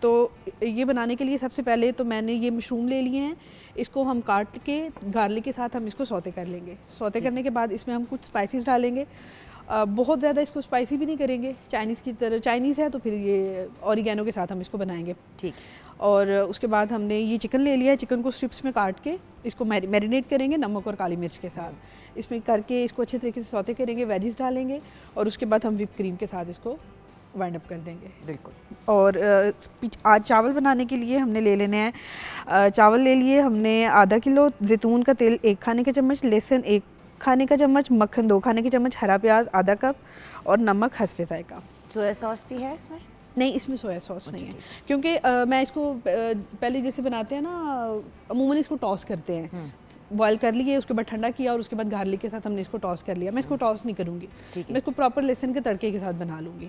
تو یہ بنانے کے لیے سب سے پہلے تو میں نے یہ مشروم لے لیے ہیں, اس کو ہم کاٹ کے گارلک کے ساتھ ہم اس کو سوتے کر لیں گے. سوتے کرنے کے بعد اس میں ہم کچھ اسپائسیز ڈالیں گے, بہت زیادہ اس کو اسپائسی بھی نہیں کریں گے, چائنیز کی طرح چائنیز ہے تو پھر یہ اوریگینو کے ساتھ ہم اس کو بنائیں گے. ٹھیک. اور اس کے بعد ہم نے یہ چکن لے لیا ہے, چکن کو اسٹرپس میں کاٹ کے اس کو میرینیٹ کریں گے نمک اور کالی مرچ کے ساتھ, اس میں کر کے اس کو اچھے طریقے سے سوتے کریں گے, ویجز ڈالیں گے اور اس کے بعد ہم وپ کریم کے ساتھ اس کو وائنڈ اپ کر دیں گے. بالکل. اور آج چاول بنانے کے لیے ہم نے لے لینے ہیں, چاول لے لیے ہم نے ½ کلو, زیتون کا تیل 1 کھانے کا چمچ, لہسن 1 کھانے کا چمچ, مکھن 2 کھانے کے چمچ, ہرا پیاز ½ کپ اور نمک حسب ذائقہ. سویا ساس بھی ہے اس میں؟ نہیں, اس میں سویا ساس نہیں ہے, کیونکہ میں اس کو پہلے جیسے بناتے ہیں نا عموماً اس کو ٹاس کرتے ہیں, بوائل کر لیے, اس کے بعد ٹھنڈا کیا اور اس کے بعد گارلک کے ساتھ ہم نے اس کو ٹاس کر لیا. میں اس کو ٹاس نہیں کروں گی, میں اس کو پراپر لہسن کے تڑکے کے ساتھ بنا لوں گی.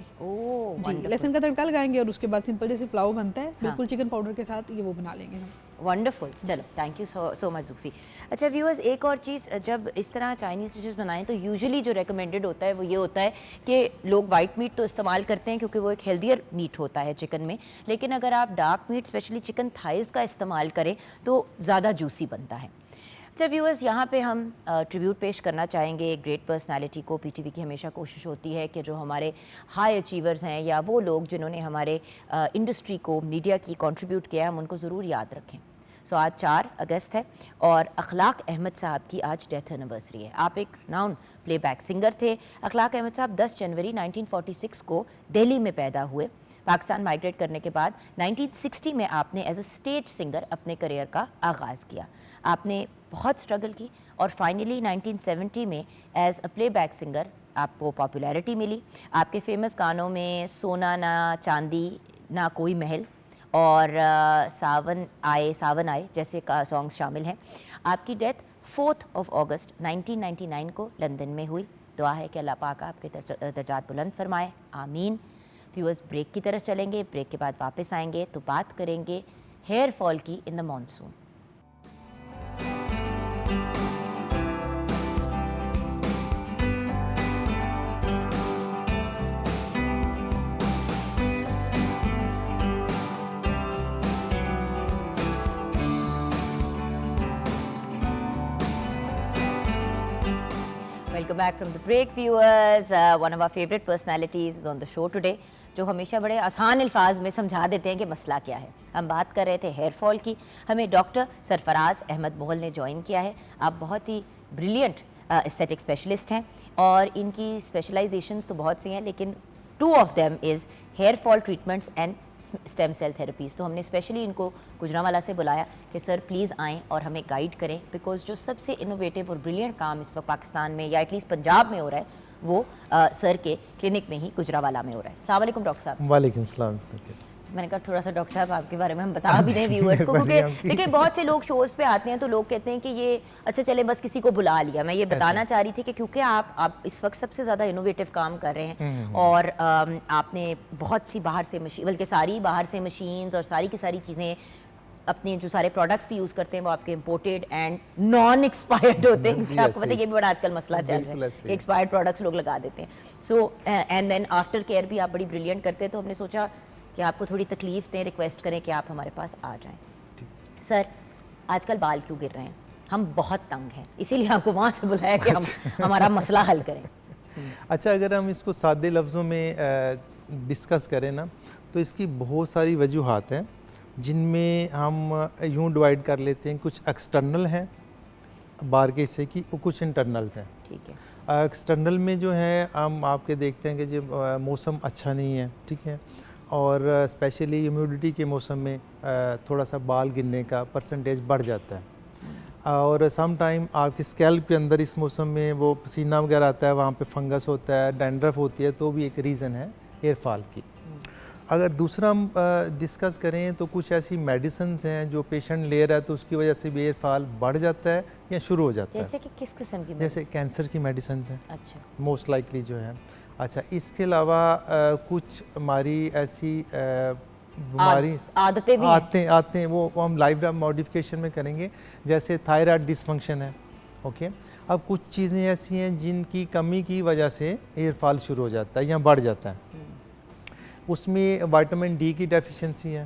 جی, لہسن کا تڑکا لگائیں گے اور اس کے بعد سمپل جیسے پلاؤ بنتا ہے بالکل چکن پاؤڈر کے ساتھ, یہ وہ بنا لیں گے ہم. ونڈرفل. چلو تھینک یو سو مچ زلفی. اچھا ویورز, ایک اور چیز, جب اس طرح چائنیز ڈشز بنائیں تو یوزلی جو ریکمینڈڈ ہوتا ہے وہ یہ ہوتا ہے کہ لوگ وائٹ میٹ تو استعمال کرتے ہیں کیونکہ وہ ایک ہیلدیئر میٹ ہوتا ہے چکن میں, لیکن اگر آپ dark meat specially chicken thighs کا استعمال کریں تو زیادہ جوسی بنتا ہے. اچھا ویورز, یہاں پہ ہم ٹریبیوٹ پیش کرنا چاہیں گے ایک گریٹ پرسنالٹی کو. پی ٹی وی کی ہمیشہ کوشش ہوتی ہے کہ جو ہمارے ہائی اچیورز ہیں یا وہ لوگ جنہوں نے ہمارے انڈسٹری کو, میڈیا کی کنٹریبیوٹ کیا ہے, ہم ان کو ضرور یاد رکھیں. سو آج 4 اگست ہے اور اخلاق احمد صاحب کی آج ڈیتھ اینیورسری ہے. آپ ایک ناؤن پلے بیک سنگر تھے. اخلاق احمد صاحب 10 جنوری 1946 کو دہلی میں پیدا ہوئے. پاکستان مائگریٹ کرنے کے بعد 1960 میں آپ نے ایز اے اسٹیج سنگر اپنے کریئر کا آغاز کیا. آپ نے بہت اسٹرگل کی اور فائنلی 1970 میں as a play back singer آپ کو پاپولیرٹی ملی. آپ کے فیمس گانوں میں سونا نہ چاندی نہ کوئی محل اور ساون آئے جیسے سانگز شامل ہیں. آپ کی ڈیتھ 4 اگست 1999 کو لندن میں ہوئی. دعا ہے کہ اللہ پاک آپ کے درجات بلند فرمائے, آمین. ویورز, بریک کی طرف چلیں گے, بریک کے بعد واپس آئیں گے تو بات کریں گے ہیئر فال کی ان دا monsoon. Welcome back from the break, viewers. One of our favorite personalities is on the show today, جو ہمیشہ بڑے آسان الفاظ میں سمجھا دیتے ہیں کہ مسئلہ کیا ہے. ہم بات کر رہے تھے ہیئر فال کی. ہمیں ڈاکٹر سرفراز احمد مغل نے جوائن کیا ہے. آپ بہت ہی بریلینٹ ایستھیٹک اسپیشلسٹ ہیں اور ان کی اسپیشلائزیشنس تو بہت سی ہیں, لیکن 2 of them is hair fall treatments and stem cell therapies. تو ہم نے اسپیشلی ان کو گجرانوالا سے بلایا کہ سر پلیز آئیں اور ہمیں گائیڈ کریں, بیکاز جو سب سے انوویٹیو اور بریلینٹ کام اس وقت پاکستان میں یا ایٹ لیسٹ پنجاب میں ہو رہا ہے وہ سر کے کلینک میں ہی گجرانوالا میں ہو رہا ہے. السلام علیکم ڈاکٹر صاحب. وعلیکم السلام. میں نے کہا تھوڑا سا ڈاکٹر صاحب آپ کے بارے میں ہم بتا بھی دیں ویورز کو, کیونکہ دیکھیں بہت سے لوگ شوز پہ آتے ہیں تو لوگ کہتے ہیں کہ یہ اچھا چلے بس کسی کو بلا لیا. میں یہ بتانا چاہ رہی تھی کہ کیونکہ آپ اس وقت سب سے زیادہ انوویٹیو کام کر رہے ہیں اور آپ نے بہت سی باہر سے بلکہ ساری باہر سے مشینز اور ساری کی ساری چیزیں, اپنے جو سارے پروڈکٹس بھی یوز کرتے ہیں وہ آپ کے امپورٹیڈ اینڈ نان ایکسپائرڈ ہوتے ہیں. آپ کو پتہ ہے یہ بھی بڑا آج کل مسئلہ چل رہا ہے کہ ایکسپائرڈ پروڈکٹس لوگ لگا دیتے ہیں. So and then after care بھی آپ بڑی بریلینٹ کرتے ہیں. تو ہم نے سوچا کہ آپ کو تھوڑی تکلیف دیں, ریکویسٹ کریں کہ آپ ہمارے پاس آ جائیں. سر آج کل بال کیوں گر رہے ہیں؟ ہم بہت تنگ ہیں, اسی لیے آپ کو وہاں سے بلایا کہ ہم ہمارا مسئلہ حل کریں. اچھا, اگر ہم اس کو سادے لفظوں میں ڈسکس کریں نا تو اس کی بہت ساری وجوہات ہیں جن میں ہم یوں ڈیوائڈ کر لیتے ہیں. کچھ ایکسٹرنل ہیں بار کے حصے کی, اور کچھ انٹرنلز ہیں. ٹھیک ہے. ایکسٹرنل میں جو ہے ہم آپ کے دیکھتے ہیں کہ جب موسم اچھا نہیں ہے, ٹھیک ہے, اور اسپیشلی ہیومیڈیٹی کے موسم میں تھوڑا سا بال گرنے کا پرسنٹیج بڑھ جاتا ہے. اور سم ٹائم آپ کی اسکیلپ کے اندر اس موسم میں وہ پسینہ وغیرہ آتا ہے, وہاں پہ فنگس ہوتا ہے, ڈینڈرف ہوتی ہے, تو بھی ایک ریزن ہے ہیئر فال کی. اگر دوسرا ہم ڈسکس کریں تو کچھ ایسی میڈیسنز ہیں جو پیشنٹ لے رہا ہے تو اس کی وجہ سے بھی ہیئر فال بڑھ جاتا ہے یا شروع ہو جاتا ہے. جیسے کہ کس قسم کی؟ جیسے کینسر کی میڈیسنز ہیں. اچھا. موسٹ لائکلی جو ہے. اچھا, اس کے علاوہ کچھ ہماری ایسی بیماری عادتیں بھی آتے ہیں وہ ہم لائف ماڈیفکیشن میں کریں گے. جیسے تھائرائڈ ڈس فنکشن ہے. اوکے, اب کچھ چیزیں ایسی ہیں جن کی کمی کی وجہ سے ہیئر فال شروع ہو جاتا ہے یا بڑھ جاتا ہے. اس میں وائٹامن ڈی کی ڈیفیشنسی ہے,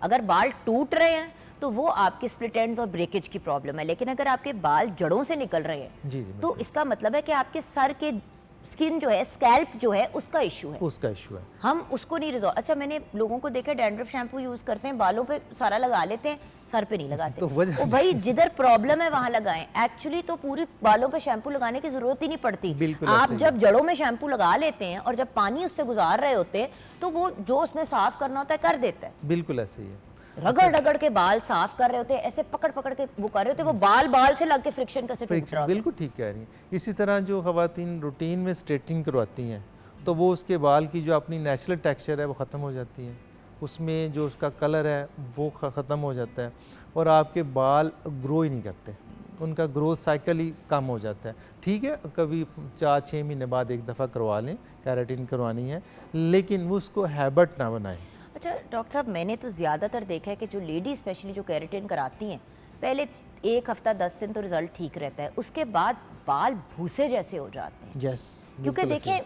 اگر بال ٹوٹ رہے ہیں تو وہ آپ کے سپلٹ اینڈز اور بریکیج کی پرابلم ہے، لیکن اگر آپ کے بال جڑوں سے نکل رہے ہیں جی جی تو اس کا مطلب ہے کہ آپ کے سر کے اسکن جو ہے، اسکیلپ جو ہے، اس کا ایشو ہے، اس کا ایشو ہے. ہم اس کو نہیں ریزالو. اچھا میں نے لوگوں کو دیکھا ڈینڈرف شیمپو یوز کرتے ہیں، بالوں پہ سارا لگا لیتے ہیں، سر پہ نہیں لگاتے. تو وجہ او بھائی جدھر پرابلم ہے وہاں لگائیں. ایکچولی تو پوری بالوں پہ شیمپو لگانے کی ضرورت ہی نہیں پڑتی. بالکل آپ ایسے ہی جب جڑوں میں شیمپو لگا لیتے ہیں اور جب پانی اس سے گزار رہے ہوتے ہیں تو وہ جو اس نے صاف کرنا ہوتا ہے کر دیتا ہے. بالکل ایسے ہی ہے. رگڑ رگڑ کے بال صاف کر رہے ہوتے ہیں، ایسے پکڑ پکڑ کے وہ کر رہے ہوتے ہیں، وہ بال سے لگ کے فرکشن کیسے ٹوٹ رہا ہوتا ہے. بالکل ٹھیک کہہ رہی ہیں. اسی طرح جو خواتین روٹین میں اسٹریٹنگ کرواتی ہیں تو وہ اس کے بال کی جو اپنی نیچرل ٹیکسچر ہے وہ ختم ہو جاتی ہے، اس میں جو اس کا کلر ہے وہ ختم ہو جاتا ہے اور آپ کے بال گرو ہی نہیں کرتے، ان کا گروتھ سائیکل ہی کم ہو جاتا ہے. ٹھیک ہے کبھی 4-6 مہینے بعد ایک دفعہ کروا لیں، کیراٹین کروانی ہے، لیکن اس کو ہیبٹ نہ بنائیں. اچھا ڈاکٹر صاحب میں نے تو زیادہ تر دیکھا ہے کہ جو لیڈی اسپیشلی جو کیراٹین کراتی ہیں پہلے 1 ہفتہ 10 دن تو رزلٹ ٹھیک رہتا ہے، اس کے بعد بال بھوسے جیسے ہو جاتے ہیں. یس کیونکہ دیکھیں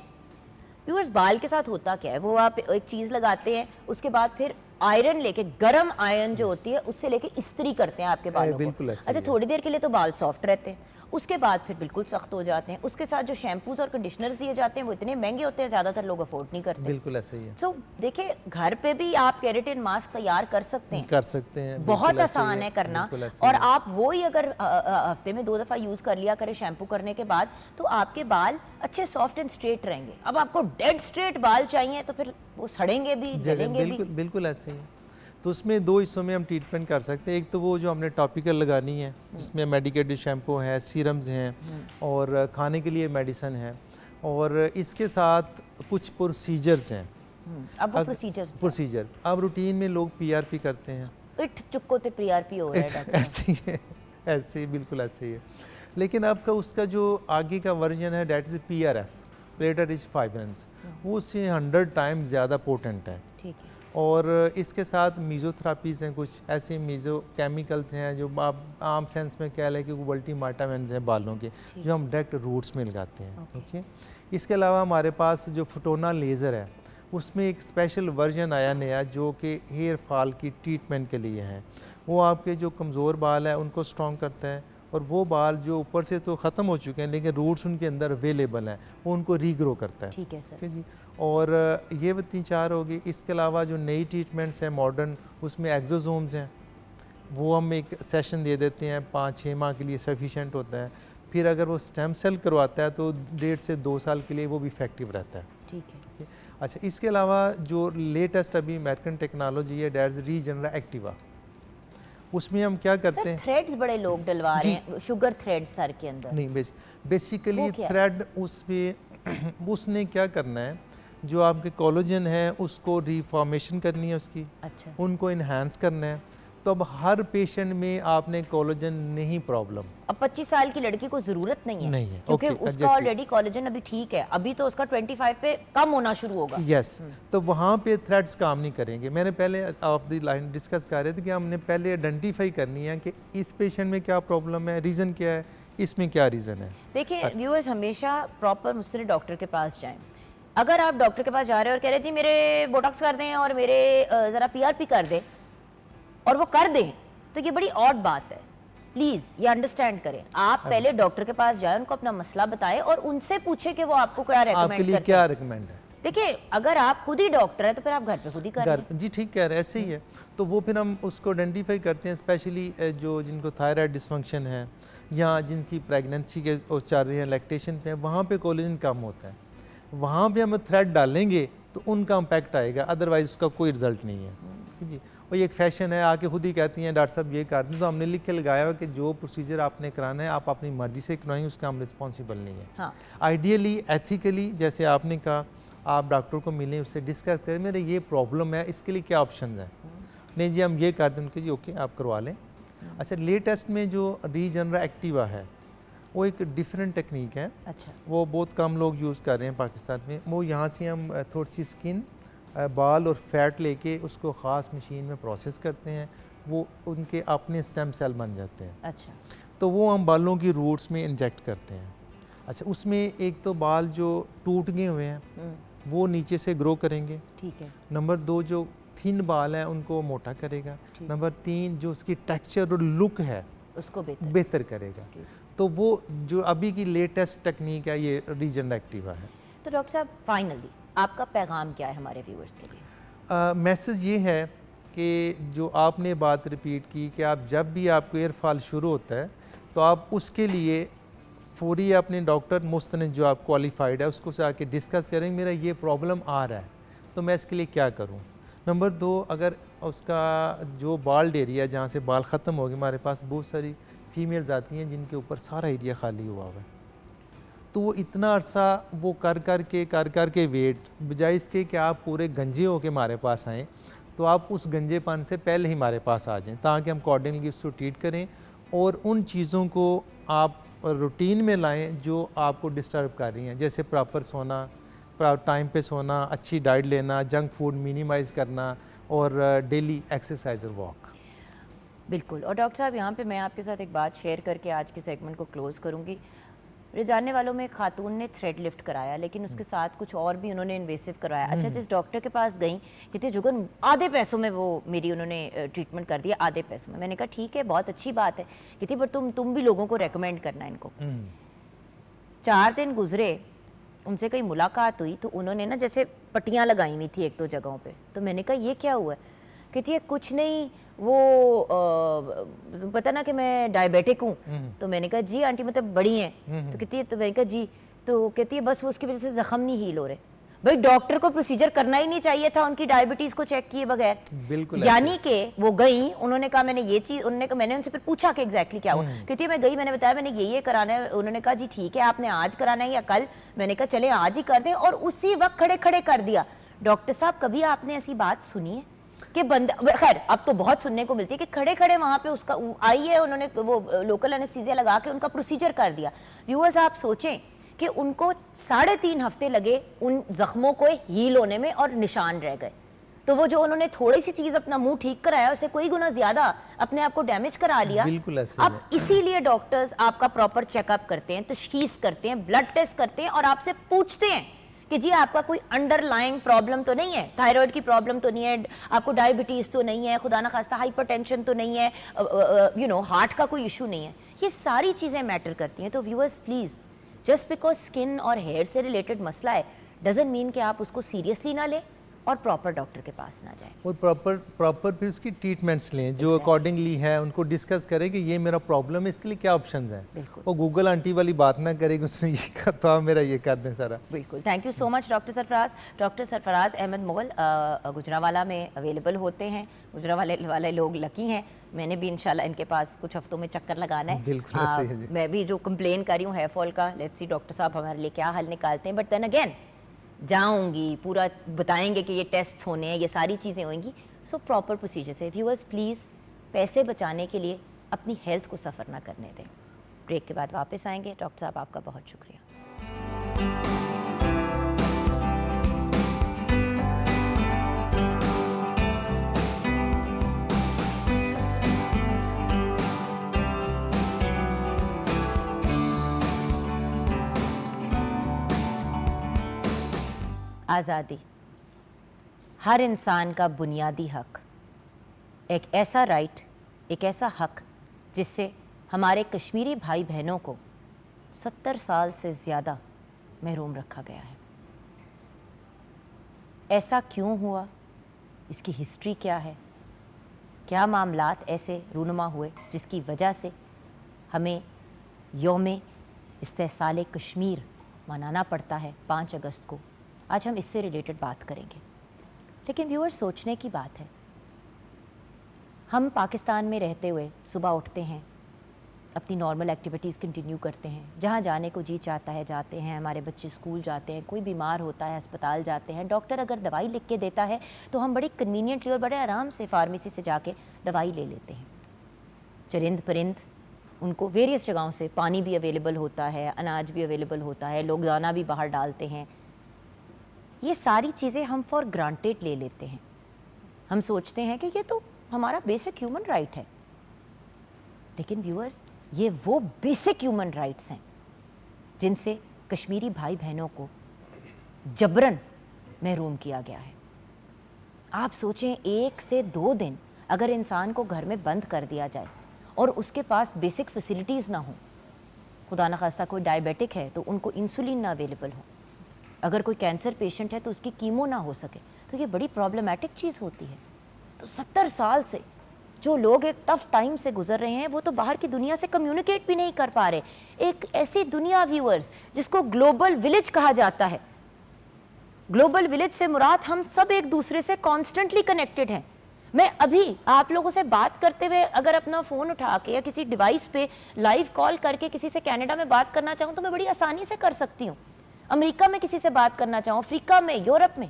ویورز بال کے ساتھ ہوتا کیا ہے، وہ آپ ایک چیز لگاتے ہیں اس کے بعد پھر آئرن لے کے، گرم آئرن جو ہوتی ہے اس سے لے کے استری کرتے ہیں آپ کے بالوں کو. بالکل ایسے اچھا تھوڑی دیر کے لیے تو بال سافٹ رہتے ہیں، اس کے بعد پھر بالکل سخت ہو جاتے ہیں. اس کے ساتھ جو شیمپوز اور کنڈیشنرز دیے جاتے ہیں وہ اتنے مہنگے ہوتے ہیں، زیادہ تر لوگ افورڈ نہیں کرتے. بالکل ایسے ہی ہے. سو دیکھیں گھر پہ بھی آپ کیراٹین ماسک تیار کر سکتے ہیں، کر سکتے ہیں، بہت آسان ہے کرنا. اور آپ وہی اگر ہفتے میں 2 دفعہ یوز کر لیا کریں شیمپو کرنے کے بعد تو آپ کے بال اچھے سافٹ اینڈ اسٹریٹ رہیں گے. اب آپ کو ڈیڈ اسٹریٹ بال چاہیے تو پھر وہ سڑیں گے بھی، جلیں گے بھی. بالکل ایسے ہی. تو اس میں 2 حصوں میں ہم ٹریٹمنٹ کر سکتے ہیں. ایک تو وہ جو ہم نے ٹاپیکل لگانی ہے جس میں میڈیکیٹڈ شیمپو ہے، سیرمز ہیں اور کھانے کے لیے میڈیسن ہے، اور اس کے ساتھ کچھ پروسیجرز ہیں. اب وہ پروسیجر اب روٹین میں لوگ PRP کرتے ہیں. اٹھ چکو تے PRP ہو رہا ہے ڈاکٹر. ایسے ہی ہے، ایسے ہی بالکل ایسے ہی ہے. لیکن آپ کا اس کا جو آگے کا ورژن ہے that is PRF، platter rich fibreness, وہ اس سے 100 ٹائم زیادہ پوٹنٹ ہے. ٹھیک ہے. اور اس کے ساتھ میزو تھراپیز ہیں، کچھ ایسے میزو کیمیکلز ہیں جو آپ عام سینس میں کہہ لیں کہ وہ ملٹی وائٹامنز ہیں بالوں کے، جو ہم ڈائریکٹ روٹس میں لگاتے ہیں. اوکے. اس کے علاوہ ہمارے پاس جو فوٹونا لیزر ہے اس میں ایک اسپیشل ورژن آیا نیا جو کہ ہیئر فال کی ٹریٹمنٹ کے لیے ہے. وہ آپ کے جو کمزور بال ہیں ان کو اسٹرانگ کرتا ہے، اور وہ بال جو اوپر سے تو ختم ہو چکے ہیں لیکن روٹس ان کے اندر اویلیبل ہیں، وہ ان کو ری گرو کرتا ہے. ٹھیک ہے سر. جی. اور یہ 3-4 ہوگی. اس کے علاوہ جو نئی ٹریٹمنٹس ہیں ماڈرن، اس میں ایگزوزومز ہیں، وہ ہم ایک سیشن دے دیتے ہیں 5-6 ماہ کے لیے سفیشینٹ ہوتا ہے. پھر اگر وہ اسٹیم سیل کرواتا ہے تو 1.5 سے 2 سال کے لیے وہ بھی افیکٹو رہتا ہے. ٹھیک ہے. اچھا اس کے علاوہ جو لیٹسٹ ابھی امیریکن ٹیکنالوجی ہے دیٹ از ریجنرا ایکٹیوا. اس میں ہم کیا کرتے ہیں، تھریڈز بڑے لوگ ڈلوا رہے ہیں، شوگر تھریڈ سر کے اندر. نہیں بیسیکلی تھریڈ اس پہ اس نے کیا کرنا ہے، جو آپ کے کولاجن ہے اس کو ریفارمیشن کرنی ہے، اس کی اچھا ان کو انہینس کرنا ہے. تو اب ہر پیشنٹ میں آپ نے کولاجن نہیں پرابلم. اب 25 سال کی لڑکی کو ضرورت نہیں ہے کیونکہ اس کا آلریڈی کولاجن ابھی ٹھیک ہے، ابھی تو اس کا 25 پہ کم ہونا شروع ہوگا. یس. تو وہاں پہ تھریڈز کام نہیں کریں گے. میں نے پہلے آف دی لائن ڈسکس کر رہے تھے کہ ہم نے پہلے آئیڈینٹیفائی کرنی ہے کہ اس پیشنٹ میں کیا پرابلم ہے، ریزن کیا ہے، اس میں کیا ریزن ہے. دیکھیں ویورز ہمیشہ پراپر مستند ڈاکٹر کے پاس جائیں. اگر آپ ڈاکٹر کے پاس جا رہے ہیں اور کہہ رہے جی میرے بوٹاکس کر دیں اور میرے ذرا PRP کر دیں اور وہ کر دیں تو یہ بڑی آڈ بات ہے. پلیز یہ انڈرسٹینڈ کریں. آپ پہلے ڈاکٹر کے پاس جائیں، ان کو اپنا مسئلہ بتائیں اور ان سے پوچھیں کہ وہ آپ کو کیا ریکمینڈ کرتے ہیں. آپ کے لیے کیا ریکمینڈ ہے. دیکھیں اگر آپ خود ہی ڈاکٹر ہیں تو پھر آپ گھر پہ خود ہی کر لیں. جی ٹھیک کہہ رہے ہیں، ایسے ہی ہے. تو وہ پھر ہم اس کو آئیڈینٹیفائی کرتے ہیں، اسپیشلی جو جن کو تھائرائڈ ڈسفنکشن ہے یا جن کی پریگننسی کے چل رہی ہیں، لیکٹیشن پہ، وہاں پہ کولیجن کم ہوتا ہے. وہاں پہ ہم تھریڈ ڈالیں گے تو ان کا امپیکٹ آئے گا، ادروائز اس کا کوئی رزلٹ نہیں ہے. جی. اور یہ ایک فیشن ہے، آ کے خود ہی کہتی ہیں ڈاکٹر صاحب یہ کر دیں، تو ہم نے لکھ کے لگایا ہوا کہ جو پروسیجر آپ نے کرانا ہے آپ اپنی مرضی سے کروائیں، اس کا ہم رسپانسیبل نہیں ہے. ہاں. آئیڈیلی ایتھیکلی جیسے آپ نے کہا، آپ ڈاکٹر کو ملیں، اس سے ڈسکس کریں میرے یہ پرابلم ہے، اس کے لیے کیا آپشنز ہیں. نہیں جی ہم یہ کر دیں کہ جی اوکے آپ کروا لیں. اچھا لیٹسٹ میں جو ریجنرا ایکٹیوا ہے وہ ایک ڈیفرنٹ ٹیکنیک ہے. اچھا. وہ بہت کم لوگ یوز کر رہے ہیں پاکستان میں. وہ یہاں سے ہم تھوڑی سی اسکن، بال اور فیٹ لے کے اس کو خاص مشین میں پروسیس کرتے ہیں، وہ ان کے اپنے سٹیم سیل بن جاتے ہیں. اچھا. تو وہ ہم بالوں کی روٹس میں انجیکٹ کرتے ہیں. اچھا اس میں ایک تو بال جو ٹوٹ گئے ہوئے ہیں وہ نیچے سے گرو کریں گے. ٹھیک ہے. نمبر 2 جو تھن بال ہیں ان کو موٹا کرے گا. نمبر 3 جو اس کی ٹیکسچر اور لک ہے اس کو بہتر کرے گا. تو وہ جو ابھی کی لیٹسٹ ٹیکنیک ہے یہ ریجنریٹیوا ہے. تو ڈاکٹر صاحب فائنلی آپ کا پیغام کیا ہے ہمارے ویورز کے لیے؟ میسج یہ ہے کہ جو آپ نے بات ریپیٹ کی کہ آپ جب بھی آپ کو ایئر فال شروع ہوتا ہے تو آپ اس کے لیے فوری اپنے ڈاکٹر مستند جو آپ کوالیفائڈ ہے اس کو سے آ کے ڈسکس کریں میرا یہ پرابلم آ رہا ہے تو میں اس کے لیے کیا کروں. نمبر 2 اگر اس کا جو بالڈ ایریا جہاں سے بال ختم ہو گئے, ہمارے پاس بہت ساری فیمیلز آتی ہیں جن کے اوپر سارا ایریا خالی ہوا ہوا ہے, تو وہ اتنا عرصہ وہ کر کے ویٹ بجائے اس کے کہ آپ پورے گنجے ہو کے ہمارے پاس آئیں تو آپ اس گنجے پن سے پہلے ہی ہمارے پاس آ جائیں تاکہ ہم اکارڈنگلی اس کو ٹریٹ کریں اور ان چیزوں کو آپ روٹین میں لائیں جو آپ کو ڈسٹرب کر رہی ہیں, جیسے پراپر سونا, ٹائم پہ سونا, اچھی ڈائٹ لینا, جنک فوڈ مینیمائز کرنا اور ڈیلی ایکسرسائز اور واک. بالکل. اور ڈاکٹر صاحب یہاں پہ میں آپ کے ساتھ ایک بات شیئر کر کے آج کے سیگمنٹ کو کلوز کروں گی. میرے جاننے والوں میں خاتون نے تھریڈ لفٹ کرایا لیکن اس کے ساتھ کچھ اور بھی انہوں نے انویسو کروایا. اچھا جس ڈاکٹر کے پاس گئیں کہتے جگن آدھے پیسوں میں وہ میری انہوں نے ٹریٹمنٹ کر دیا, آدھے پیسوں میں. میں نے کہا ٹھیک ہے بہت اچھی بات ہے. کہتی پر تم بھی لوگوں کو ریکمینڈ کرنا ان کو. 4 دن گزرے, ان سے کئی ملاقات ہوئی تو انہوں نے نا جیسے پٹیاں لگائی ہوئی تھی 1-2 جگہوں پہ. تو میں نے کہا یہ کیا ہوا ہے؟ کہتی ہے کچھ نہیں وہ پتہ نا کہ میں ڈائبیٹک ہوں. تو میں نے کہا جی آنٹی مطلب بڑی ہیں؟ تو کہتی ہے, تو میں نے کہا جی. تو کہتی ہے بس وہ اس کی وجہ سے زخم نہیں ہیل ہو رہے. بھائی ڈاکٹر کو پروسیجر کرنا ہی نہیں چاہیے تھا ان کی ڈائبٹیز کو چیک کیے بغیر. بالکل. یعنی کہ وہ گئیں, انہوں نے کہا میں نے یہ چیز, انہوں نے کہا, میں نے ان سے پھر پوچھا کہ ایگزیکٹلی کیا ہوا. کہتی ہے میں گئی, میں نے بتایا میں نے یہ کرانا ہے. انہوں نے کہا جی ٹھیک ہے آپ نے آج کرانا ہے یا کل. میں نے کہا چلے آج ہی کر دیں, اور اسی وقت کھڑے کر دیا. ڈاکٹر صاحب کبھی آپ نے ایسی بات سنی ہے کہ بندہ, خیر اب تو بہت سننے کو ملتی ہے کہ کھڑے وہاں پہ اس کا آئی ہے, انہوں نے وہ لوکل انیستھیزیا لگا کے ان کا پروسیجر کر دیا. ویورز آپ سوچیں کہ ان کو 3.5 ہفتے لگے ان زخموں کو ہیل ہونے میں اور نشان رہ گئے. تو وہ جو انہوں نے تھوڑی سی چیز اپنا منہ ٹھیک کرایا اسے کوئی گنا زیادہ اپنے آپ کو ڈیمیج کرا لیا. بالکل ایسے اب اسی لیے ڈاکٹرز آپ کا پراپر چیک اپ کرتے ہیں, تشخیص کرتے ہیں, بلڈ ٹیسٹ کرتے ہیں اور آپ سے پوچھتے ہیں کہ جی آپ کا کوئی انڈر لائنگ پرابلم تو نہیں ہے, تھائرائڈ کی پرابلم تو نہیں ہے, آپ کو ڈائبٹیز تو نہیں ہے, خدا نخواستہ ہائپر ٹینشن تو نہیں ہے, ہارٹ کا کوئی ایشو نہیں ہے. یہ ساری چیزیں میٹر کرتی ہیں. تو viewers please, just because skin اور ہیئر سے ریلیٹڈ مسئلہ ہے ڈزنٹ مین کہ آپ اس کو سیریسلی نہ لیں اور پراپر ڈاکٹر کے پاس نہ جائیں. اور پراپر پھر اس کی ٹریٹمنٹس لیں جو اکارڈنگلی ہے, ان کو ڈسکس کریں کہ یہ میرا پرابلم ہے, اس کے لیے کیا آپشنز ہیں. وہ گوگل آنٹی والی بات نہ کرے کہ اس نے یہ کہا تو آپ میرا یہ کر دیں سارا. بالکل. Thank you so much doctor Sarfraz. Doctor Sarfraz Ahmed Mughal Gujranwala میں اویلیبل ہوتے ہیں. گجرانوالے والے لوگ لکی ہیں, میں نے بھی انشاءاللہ ان کے پاس کچھ ہفتوں میں چکر لگانا ہے. بالکل ایسے ہی. میں بھی جو کمپلین کر رہی ہوں ہیئر فال کا, لیٹس سی ڈاکٹر صاحب ہمارے لیے کیا حل نکالتے ہیں. بٹ دین اگین جاؤں گی, پورا بتائیں گے کہ یہ ٹیسٹ ہونے ہیں, یہ ساری چیزیں ہوئیں گی. سو پراپر پروسیجر سے. ویورز پلیز پیسے بچانے کے لیے اپنی ہیلتھ کو سفر نہ کرنے دیں. بریک کے بعد واپس آئیں گے. ڈاکٹر صاحب آپ کا بہت شکریہ. آزادی ہر انسان کا بنیادی حق, ایک ایسا رائٹ, ایک ایسا حق جس سے ہمارے کشمیری بھائی بہنوں کو 70 سال سے زیادہ محروم رکھا گیا ہے. ایسا کیوں ہوا, اس کی ہسٹری کیا ہے, کیا معاملات ایسے رونما ہوئے جس کی وجہ سے ہمیں یوم استحصال کشمیر منانا پڑتا ہے 5 اگست کو. آج ہم اس سے ریلیٹڈ بات کریں گے. لیکن ویور سوچنے کی بات ہے, ہم پاکستان میں رہتے ہوئے صبح اٹھتے ہیں, اپنی نارمل ایکٹیویٹیز کنٹینیو کرتے ہیں, جہاں جانے کو جی چاہتا ہے جاتے ہیں, ہمارے بچے اسکول جاتے ہیں, کوئی بیمار ہوتا ہے ہسپتال جاتے ہیں, ڈاکٹر اگر دوائی لکھ کے دیتا ہے تو ہم بڑی کنوینئنٹلی اور بڑے آرام سے فارمیسی سے جا کے دوائی لے لیتے ہیں. چرند پرند ان کو ویریس جگہوں سے پانی بھی اویلیبل ہوتا ہے, اناج بھی اویلیبل ہوتا ہے, لوگ دانہ بھی باہر ڈالتے ہیں. یہ ساری چیزیں ہم فار گرانٹیڈ لے لیتے ہیں. ہم سوچتے ہیں کہ یہ تو ہمارا بیسک ہیومن رائٹ ہے. لیکن ویورز, یہ وہ بیسک ہیومن رائٹس ہیں جن سے کشمیری بھائی بہنوں کو جبراً محروم کیا گیا ہے. آپ سوچیں 1 سے 2 دن اگر انسان کو گھر میں بند کر دیا جائے اور اس کے پاس بیسک فیسلٹیز نہ ہوں، خدا نخواستہ کوئی ڈائبیٹک ہے تو ان کو انسولین نہ اویلیبل ہو، اگر کوئی کینسر پیشنٹ ہے تو اس کی کیمو نہ ہو سکے، تو یہ بڑی پرابلمٹک چیز ہوتی ہے. تو 70 سال سے جو لوگ ایک ٹف ٹائم سے گزر رہے ہیں وہ تو باہر کی دنیا سے کمیونیکیٹ بھی نہیں کر پا رہے. ایک ایسی دنیا ویورز جس کو گلوبل ولیج کہا جاتا ہے، گلوبل ولیج سے مراد ہم سب ایک دوسرے سے کانسٹنٹلی کنیکٹڈ ہیں. میں ابھی آپ لوگوں سے بات کرتے ہوئے اگر اپنا فون اٹھا کے یا کسی ڈیوائس پہ لائیو کال کر کے کسی سے کینیڈا میں بات کرنا چاہوں تو میں بڑی آسانی سے کر سکتی ہوں. امریکہ میں کسی سے بات کرنا چاہوں، افریقہ میں، یورپ میں،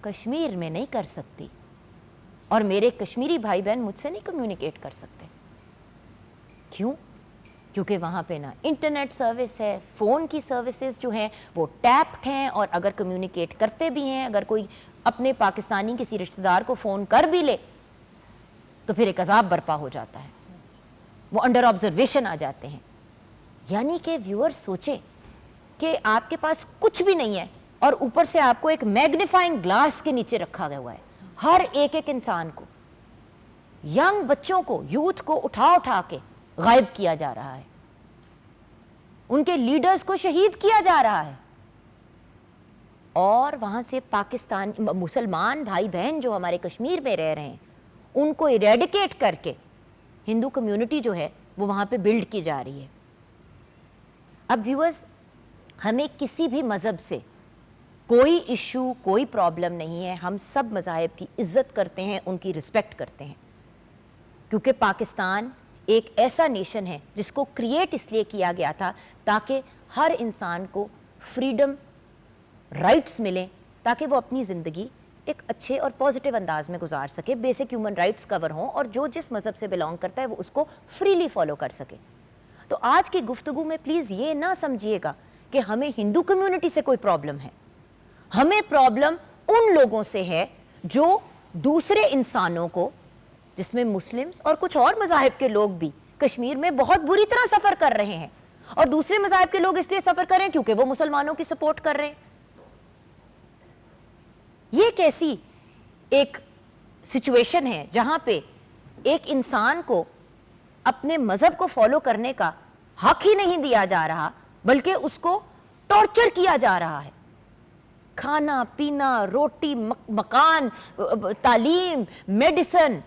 کشمیر میں نہیں کر سکتی. اور میرے کشمیری بھائی بہن مجھ سے نہیں کمیونیکیٹ کر سکتے. کیوں؟ کیونکہ وہاں پہ نہ انٹرنیٹ سروس ہے، فون کی سروسز جو ہیں وہ ٹیپڈ ہیں، اور اگر کمیونیکیٹ کرتے بھی ہیں، اگر کوئی اپنے پاکستانی کسی رشتہ دار کو فون کر بھی لے تو پھر ایک عذاب برپا ہو جاتا ہے، وہ انڈر آبزرویشن آ جاتے ہیں. یعنی کہ ویور سوچیں کہ آپ کے پاس کچھ بھی نہیں ہے اور اوپر سے آپ کو ایک میگنیفائنگ گلاس کے نیچے رکھا گیا ہوا ہے. ہر ایک انسان کو، ینگ بچوں کو، یوتھ کو اٹھا کے غائب کیا جا رہا ہے، ان کے لیڈرز کو شہید کیا جا رہا ہے. اور وہاں سے پاکستان مسلمان بھائی بہن جو ہمارے کشمیر میں رہ رہے ہیں ان کو ایریڈیکیٹ کر کے ہندو کمیونٹی جو ہے وہ وہاں پہ بلڈ کی جا رہی ہے. اب ویورز، ہمیں کسی بھی مذہب سے کوئی ایشو، کوئی پرابلم نہیں ہے. ہم سب مذاہب کی عزت کرتے ہیں، ان کی رسپیکٹ کرتے ہیں، کیونکہ پاکستان ایک ایسا نیشن ہے جس کو کریٹ اس لیے کیا گیا تھا تاکہ ہر انسان کو فریڈم، رائٹس ملیں، تاکہ وہ اپنی زندگی ایک اچھے اور پازیٹیو انداز میں گزار سکے، بیسک ہیومن رائٹس کور ہوں، اور جو جس مذہب سے بلانگ کرتا ہے وہ اس کو فریلی فالو کر سکے. تو آج کی گفتگو میں پلیز یہ نہ سمجھیے گا کہ ہمیں ہندو کمیونٹی سے کوئی پرابلم ہے. ہمیں پرابلم ان لوگوں سے ہے جو دوسرے انسانوں کو، جس میں مسلمز اور کچھ اور مذاہب کے لوگ بھی کشمیر میں بہت بری طرح سفر کر رہے ہیں. اور دوسرے مذاہب کے لوگ اس لیے سفر کر رہے ہیں کیونکہ وہ مسلمانوں کی سپورٹ کر رہے ہیں. یہ کیسی ایک سچویشن ہے جہاں پہ ایک انسان کو اپنے مذہب کو فالو کرنے کا حق ہی نہیں دیا جا رہا، بلکہ اس کو ٹارچر کیا جا رہا ہے. کھانا پینا، روٹی، مکان، تعلیم، میڈیسن،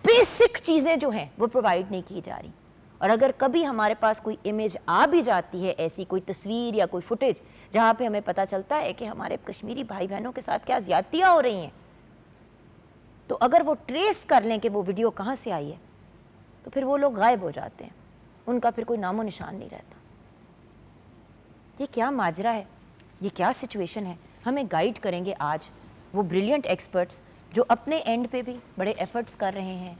بیسک چیزیں جو ہیں وہ پرووائڈ نہیں کی جا رہی. اور اگر کبھی ہمارے پاس کوئی امیج آ بھی جاتی ہے، ایسی کوئی تصویر یا کوئی فوٹیج جہاں پہ ہمیں پتہ چلتا ہے کہ ہمارے کشمیری بھائی بہنوں کے ساتھ کیا زیادتیاں ہو رہی ہیں، تو اگر وہ ٹریس کر لیں کہ وہ ویڈیو کہاں سے آئی ہے تو پھر وہ لوگ غائب ہو جاتے ہیں، ان کا پھر کوئی نام و نشان نہیں رہتا. یہ کیا ماجرا ہے، یہ کیا سچویشن ہے؟ ہمیں گائیڈ کریں گے آج وہ بریلینٹ ایکسپرٹس جو اپنے اینڈ پہ بھی بڑے ایفرٹس کر رہے ہیں،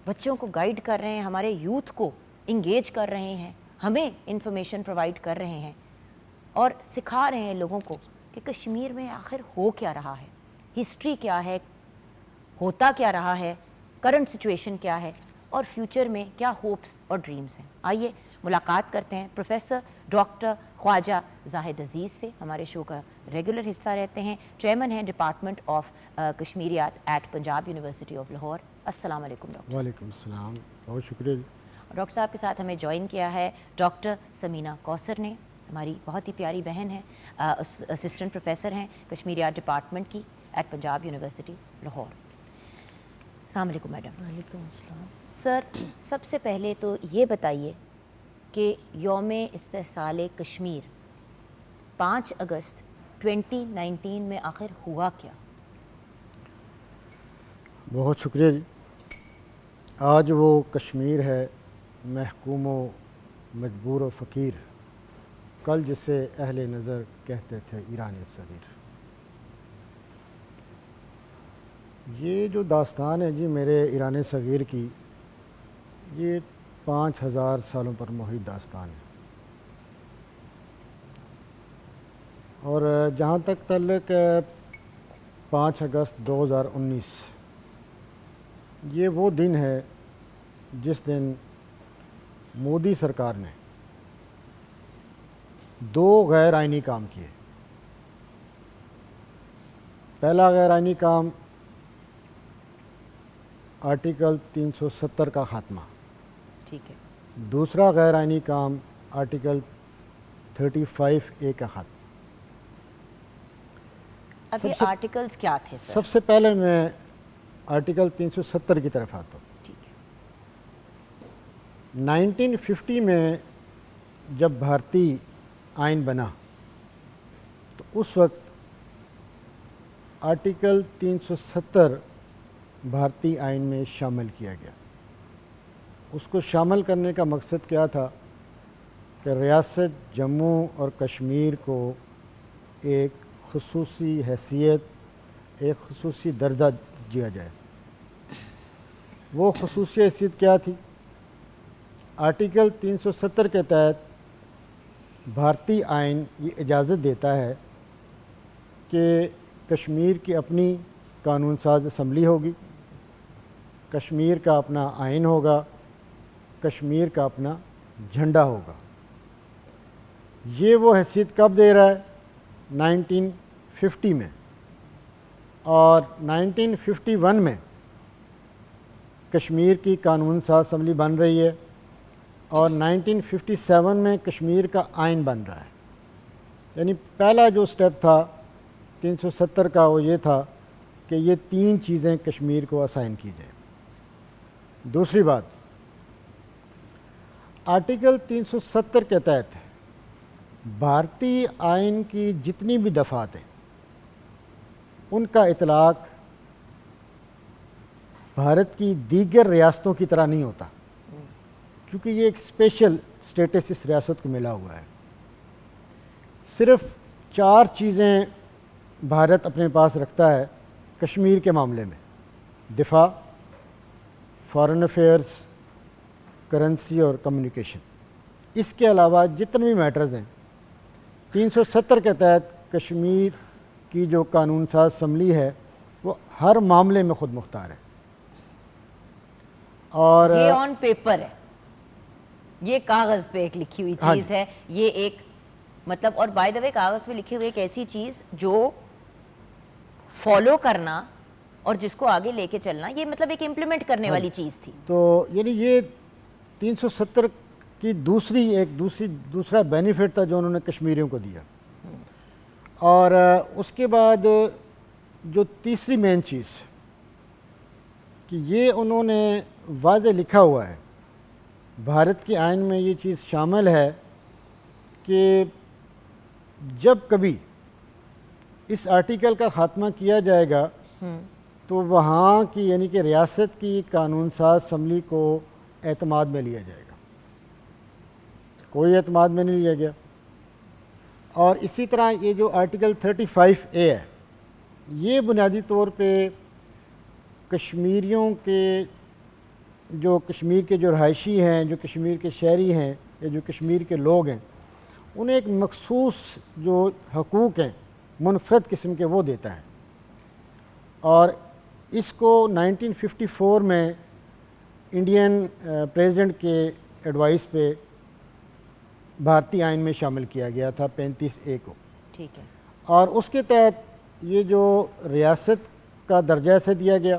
بچوں کو گائیڈ کر رہے ہیں، ہمارے یوتھ کو انگیج کر رہے ہیں، ہمیں انفارمیشن پرووائڈ کر رہے ہیں اور سکھا رہے ہیں لوگوں کو کہ کشمیر میں آخر ہو کیا رہا ہے، ہسٹری کیا ہے، ہوتا کیا رہا ہے، کرنٹ سچویشن کیا ہے، اور فیوچر میں کیا ہوپس اور ڈریمز ہیں. آئیے ملاقات کرتے ہیں پروفیسر ڈاکٹر خواجہ زاہد عزیز سے. ہمارے شو کا ریگولر حصہ رہتے ہیں، چیئرمین ہیں department of Kashmiriyat at Punjab university of Lahore. السلام علیکم ڈاکٹر. وعلیکم السلام، بہت شکریہ. ڈاکٹر صاحب کے ساتھ ہمیں جوائن کیا ہے ڈاکٹر سمینہ کوثر نے، ہماری بہت ہی پیاری بہن ہیں، اسسٹنٹ پروفیسر ہیں کشمیریات ڈپارٹمنٹ کی ایٹ پنجاب یونیورسٹی لاہور. السلام علیکم میڈم. وعلیکم السلام. سر، سب سے پہلے تو یہ بتائیے کہ یوم استحصال کشمیر 5 اگست 2019 میں آخر ہوا کیا؟ بہت شکریہ جی. آج وہ کشمیر ہے محکوم و مجبور و فقیر، کل جسے اہل نظر کہتے تھے ایران صغیر. یہ جو داستان ہے جی میرے ایران صغیر کی، یہ 5000 سالوں پر محیط داستان ہے. اور جہاں تک تعلق 5 اگست 2019، یہ وہ دن ہے جس دن مودی سرکار نے 2 غیر آئینی کام کیے. پہلا غیر آئینی کام آرٹیکل 370 کا خاتمہ، ٹھیک ہے، دوسرا غیر آئینی کام آرٹیکل 35A کا خاتمہ۔ اب یہ آرٹیکلز کیا تھے سر؟ سب سے پہلے میں آرٹیکل 370 کی طرف آتا ہوں۔ ٹھیک ہے، 1950 میں جب بھارتی آئین بنا تو اس وقت آرٹیکل 370 بھارتی آئین میں شامل کیا گیا۔ اس کو شامل کرنے کا مقصد کیا تھا کہ ریاست جموں اور کشمیر کو ایک خصوصی حیثیت، ایک خصوصی درجہ دیا جائے۔ وہ خصوصی حیثیت کیا تھی؟ آرٹیکل 370 کے تحت بھارتی آئین یہ اجازت دیتا ہے کہ کشمیر کی اپنی قانون ساز اسمبلی ہوگی، کشمیر کا اپنا آئین ہوگا، کشمیر کا اپنا جھنڈا ہوگا۔ یہ وہ حیثیت کب دے رہا ہے؟ 1950 میں، اور 1951 میں کشمیر کی قانون ساز اسمبلی بن رہی ہے، اور 1957 میں کشمیر کا آئین بن رہا ہے۔ یعنی پہلا جو سٹیپ تھا 370 کا وہ یہ تھا کہ یہ تین چیزیں کشمیر کو اسائن کی جائیں۔ دوسری بات، آرٹیکل 370 کے تحت بھارتی آئین کی جتنی بھی دفعات ہیں ان کا اطلاق بھارت کی دیگر ریاستوں کی طرح نہیں ہوتا، کیونکہ یہ ایک اسپیشل اسٹیٹس اس ریاست کو ملا ہوا ہے۔ صرف 4 چیزیں بھارت اپنے پاس رکھتا ہے کشمیر کے معاملے میں: دفاع، فارن افیئرز، کرنسی اور کمیونیکیشن۔ اس کے علاوہ جتنے بھی میٹرز ہیں 370 کے تحت کشمیر کی جو قانون ساز اسمبلی ہے وہ ہر معاملے میں خود مختار ہے۔ اور یہ آن پیپر ہے، یہ کاغذ پہ ایک لکھی ہوئی چیز ہے، یہ ایک مطلب، اور بائی دا وے کاغذ پہ لکھی ہوئی ایک ایسی چیز جو فالو کرنا اور جس کو آگے لے کے چلنا، یہ مطلب ایک امپلیمنٹ کرنے والی چیز تھی۔ تو یعنی یہ 370 کی دوسرا بینیفٹ تھا جو انہوں نے کشمیریوں کو دیا۔ اور اس کے بعد جو تیسری مین چیز کہ یہ انہوں نے واضح لکھا ہوا ہے، بھارت کے آئین میں یہ چیز شامل ہے کہ جب کبھی اس آرٹیکل کا خاتمہ کیا جائے گا تو وہاں کی یعنی کہ ریاست کی قانون ساز اسمبلی کو اعتماد میں لیا جائے گا۔ کوئی اعتماد میں نہیں لیا گیا۔ اور اسی طرح یہ جو آرٹیکل 35A ہے، یہ بنیادی طور پہ کشمیریوں کے جو کشمیر کے جو رہائشی ہیں، جو کشمیر کے شہری ہیں یا جو کشمیر کے لوگ ہیں، انہیں ایک مخصوص جو حقوق ہیں منفرد قسم کے وہ دیتا ہے۔ اور اس کو 1954 میں انڈین پریزیڈنٹ کے ایڈوائس پہ بھارتی آئین میں شامل کیا گیا تھا 35A کو۔ ٹھیک ہے، اور اس کے تحت یہ جو ریاست کا درجہ اسے دیا گیا،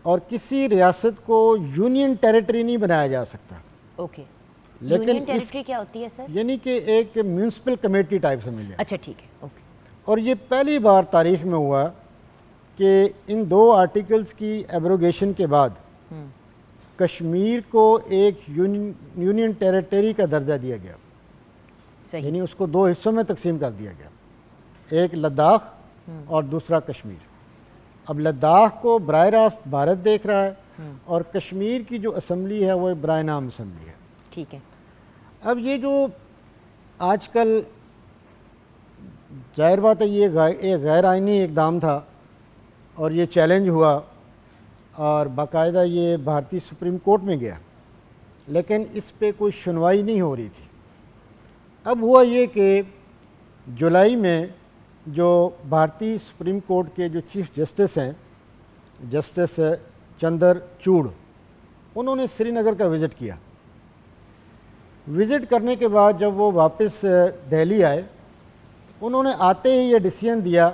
اور کسی ریاست کو یونین ٹیریٹری نہیں بنایا جا سکتا، اوکے۔ لیکن یونین ٹیریٹری کیا ہوتی ہے سر؟ یعنی کہ ایک میونسپل کمیٹی ٹائپ سے مل جائے۔ اچھا ٹھیک ہے، اوکے۔ اور یہ پہلی بار تاریخ میں ہوا کہ ان 2 آرٹیکلز کی ایبروگیشن کے بعد کشمیر کو ایک یونین ٹیریٹری کا درجہ دیا گیا، صحیح، یعنی اس کو 2 حصوں میں تقسیم کر دیا گیا، ایک لداخ اور دوسرا کشمیر۔ اب لداخ کو براہ راست بھارت دیکھ رہا ہے، اور کشمیر کی جو اسمبلی ہے وہ برائے نام اسمبلی ہے۔ ٹھیک ہے، اب یہ جو آج کل ظاہر بات ہے یہ ایک غیر آئینی اقدام تھا اور یہ چیلنج ہوا اور باقاعدہ یہ بھارتی سپریم کورٹ میں گیا، لیکن اس پہ کوئی سنوائی نہیں ہو رہی تھی۔ اب ہوا یہ کہ جولائی میں جو بھارتی سپریم کورٹ کے جو چیف جسٹس ہیں، جسٹس چندر چوڑ، انہوں نے سری نگر کا وزٹ کیا۔ وزٹ کرنے کے بعد جب وہ واپس دہلی آئے، انہوں نے آتے ہی یہ ڈیسیژن دیا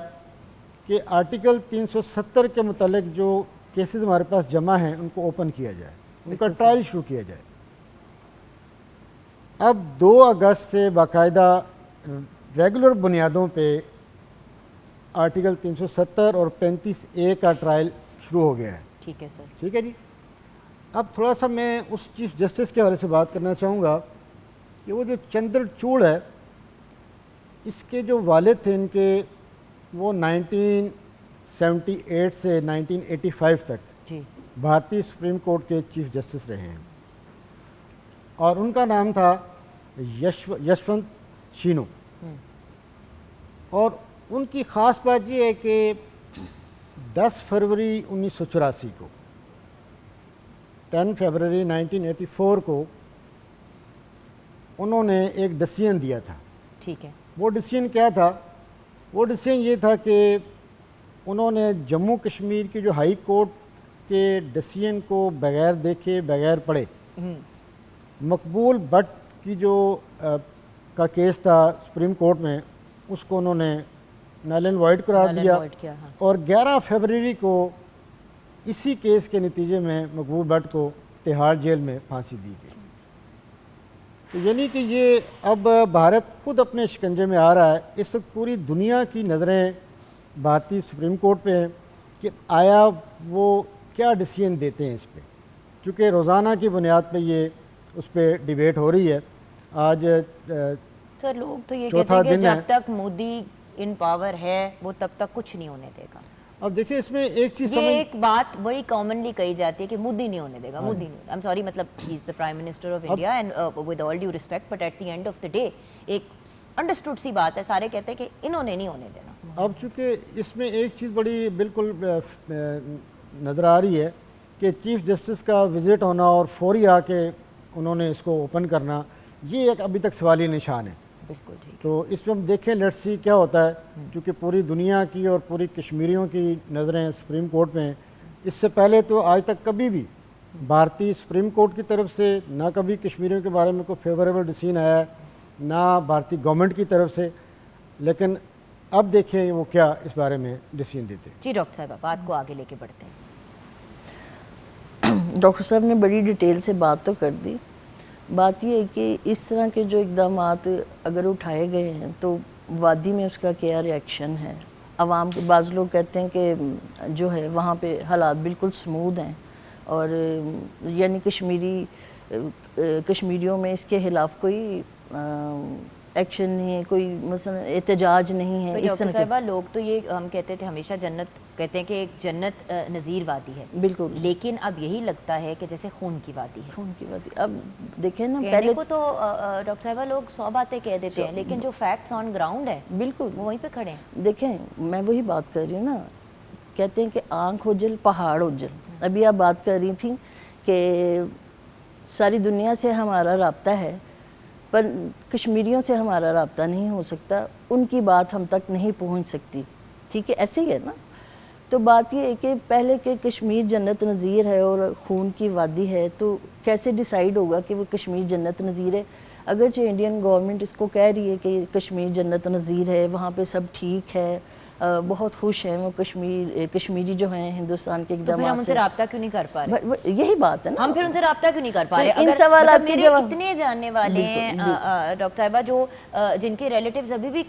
کہ آرٹیکل 370 کے متعلق جو کیسز ہمارے پاس جمع ہیں ان کو اوپن کیا جائے, ان کا ٹرائل شروع کیا جائے. اب 2 اگست سے باقاعدہ ریگولر بنیادوں پہ آرٹیکل 370 اور 35A کا ٹرائل شروع ہو گیا ہے. ٹھیک ہے سر. ٹھیک ہے جی. اب تھوڑا سا میں اس چیف جسٹس کے حوالے سے بات کرنا چاہوں گا کہ وہ جو چندر چوڑ ہے, اس کے جو والد تھے ان کے, وہ 1978 سے 1985 تک جی بھارتی سپریم کورٹ کے چیف جسٹس رہے ہیں, اور ان کا نام تھا یشونت شینو. اور ان کی خاص بات یہ ہے کہ 10 فروری 1984 کو, 10 فروری 1984 کو انہوں نے ایک ڈسیزن دیا تھا. ٹھیک ہے. وہ ڈسیزن کیا تھا؟ وہ ڈسیزن یہ تھا کہ انہوں نے جموں کشمیر کی جو ہائی کورٹ کے ڈسیزن کو بغیر دیکھے بغیر پڑھے مقبول بٹ کی جو کا کیس تھا سپریم کورٹ میں, اس کو انہوں نے نل اینڈ وائڈ قرار دیا, اور 11 فروری کو اسی کیس کے نتیجے میں مقبول بٹ کو تہاڑ جیل میں پھانسی دی گئی. تو یعنی کہ یہ اب بھارت خود اپنے شکنجے میں آ رہا ہے. اس وقت پوری دنیا کی نظریں بھارتی سپریم کورٹ پہ ہیں کہ آیا وہ کیا ڈیسیژن دیتے ہیں اس پہ, کیونکہ روزانہ کی بنیاد پہ یہ اس پہ ڈیبیٹ ہو رہی ہے. آج سر لوگ تو یہ کہتے ہیں کہ جب تک مودی ان پاور ہے وہ تب تک کچھ نہیں ہونے دے گا. اب دیکھیں اس میں ایک چیز یہ ایک بات بڑی کامنلی کہی جاتی ہے کہ مودی نہیں ہونے دے گا, مودی نہیں. آئی ایم سوری, مطلب he is the prime minister of India and with all due respect, but at the end of the day ایک انڈرسٹوڈ سی بات ہے, سارے کہتے ہیں کہ انہوں نے نہیں ہونے دینا. اب چونکہ اس میں ایک چیز بڑی بالکل نظر آ رہی ہے کہ چیف جسٹس کا وزٹ ہونا اور فوری آ کے انہوں نے اس کو اوپن کرنا, یہ ایک ابھی تک سوالی نشان ہے. بالکل ٹھیک. تو اس میں ہم دیکھیں لیٹس سی کیا ہوتا ہے, کیونکہ پوری دنیا کی اور پوری کشمیریوں کی نظریں سپریم کورٹ میں ہیں. اس سے پہلے تو آج تک کبھی بھی بھارتی سپریم کورٹ کی طرف سے نہ کبھی کشمیریوں کے بارے میں کوئی فیوریبل ڈیسیژن آیا ہے, نہ بھارتی گورنمنٹ کی طرف سے. لیکن اب دیکھیں وہ کیا اس بارے میں ڈیسیژن دیتے ہیں. جی ڈاکٹر صاحبہ, بات کو آگے لے کے بڑھتے ہیں. ڈاکٹر صاحب نے بڑی ڈیٹیل سے بات تو کر دی. بات یہ ہے کہ اس طرح کے جو اقدامات اگر اٹھائے گئے ہیں تو وادی میں اس کا کیا ریاکشن ہے. عوام کے بعض لوگ کہتے ہیں کہ جو ہے وہاں پہ حالات بالکل سموتھ ہیں, اور یعنی کشمیریوں میں اس کے خلاف کوئی ایکشن نہیں ہے, کوئی مثلا احتجاج نہیں ہے. اس طرح صاحبہ لوگ تو یہ ہم کہتے تھے ہمیشہ جنت, کہتے ہیں کہ ایک جنت نظیر وادی ہے. بالکل. لیکن اب یہی لگتا ہے کہ جیسے خون کی وادی ہے. خون کی وادی. اب دیکھیں نا, پہلے کو تو ڈاکٹر صاحبہ لوگ 100 باتیں کہہ دیتے ہیں, لیکن جو فیکٹس آن گراؤنڈ ہے بالکل وہ وہیں پہ کھڑے ہیں. دیکھیں میں وہی بات کر رہی ہوں نا, کہتے ہیں کہ آنکھ اوجل پہاڑ اوجل. ابھی آپ بات کر رہی تھیں کہ ساری دنیا سے ہمارا رابطہ ہے پر کشمیریوں سے ہمارا رابطہ نہیں ہو سکتا, ان کی بات ہم تک نہیں پہنچ سکتی. ٹھیک ہے, ایسے ہی ہے نا. تو بات یہ ہے کہ پہلے کہ کشمیر جنت نظیر ہے اور خون کی وادی ہے, تو کیسے ڈیسائیڈ ہوگا کہ وہ کشمیر جنت نظیر ہے؟ اگرچہ انڈین گورنمنٹ اس کو کہہ رہی ہے کہ کشمیر جنت نظیر ہے, وہاں پہ سب ٹھیک ہے, بہت خوش ہیں وہ کشمیری جو ہیں ہندوستان کے اقدامات سے. ہم ان سے رابطہ کیوں نہیں کر پا رہے؟ یہی بات ہے نا, ہم پھر ان سے رابطہ کیوں نہیں کر پا رہے؟ ان سوالات کے جواب اتنے جاننے والے ہیں ڈاکٹر صاحبہ جو جن کے ریلیٹیوز ابھی بھی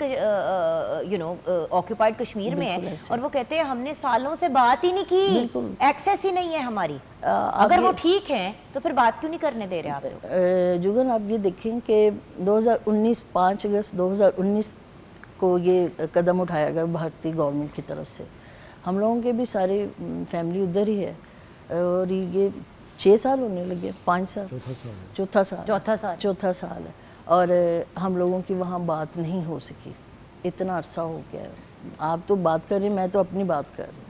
آکوپائڈ کشمیر میں ہیں, اور وہ کہتے ہیں ہم نے سالوں سے بات ہی نہیں کی, ایکسیس ہی نہیں ہے ہماری. اگر وہ ٹھیک ہیں تو پھر بات کیوں نہیں کرنے دے رہے آپ لوگ؟ جگن آپ یہ دیکھیں کہ 2019 5 اگست 2019 کو یہ قدم اٹھایا گیا بھارتی گورنمنٹ کی طرف سے. ہم لوگوں کے بھی سارے فیملی ادھر ہی ہے, اور یہ 6 سال ہونے لگے, 5 سال, چوتھا سال ہے, اور ہم لوگوں کی وہاں بات نہیں ہو سکی. اتنا عرصہ ہو گیا ہے. آپ تو بات کر رہے ہیں, میں تو اپنی بات کر رہی ہوں.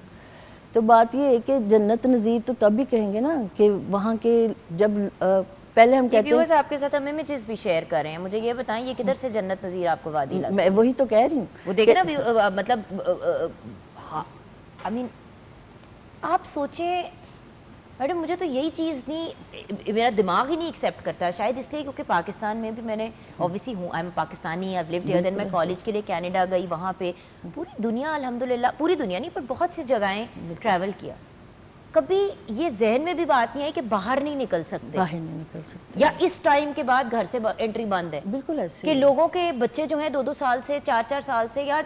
تو بات یہ ہے کہ جنت نظیر تو تب بھی کہیں گے نا کہ وہاں کے جب پہلے ہم کہتے ہیں آپ کے ساتھ ہم امیجز بھی شیئر کر رہے ہیں, مجھے یہ بتائیں یہ کدھر سے جنت نظیر آپ کو وادی لگتا ہے؟ میں وہی تو کہہ رہی ہوں. وہ دیکھیں نا, مطلب آپ سوچیں میڈم مجھے تو یہی چیز نہیں, میرا دماغ ہی نہیں ایکسیپٹ کرتا, شاید اس لیے کیونکہ پاکستان میں بھی میں نے اوبیسلی ہوں, I am Pakistani, I lived here, then میں کالج کے لیے کینیڈا گئی, وہاں پہ پوری دنیا الحمدللہ, پوری دنیا نہیں پر بہت سی جگہیں ٹریول کیا. کبھی یہ ذہن میں بھی بات نہیں ہے کہ باہر نہیں نکل سکتے, باہر نہیں نکل سکتے, یا اس ٹائم کے بعد گھر سے انٹری بند ہے. بالکل ایسے کہ لوگوں کے بچے جو ہیں 2-2 سال سے 4-4 سال سے یا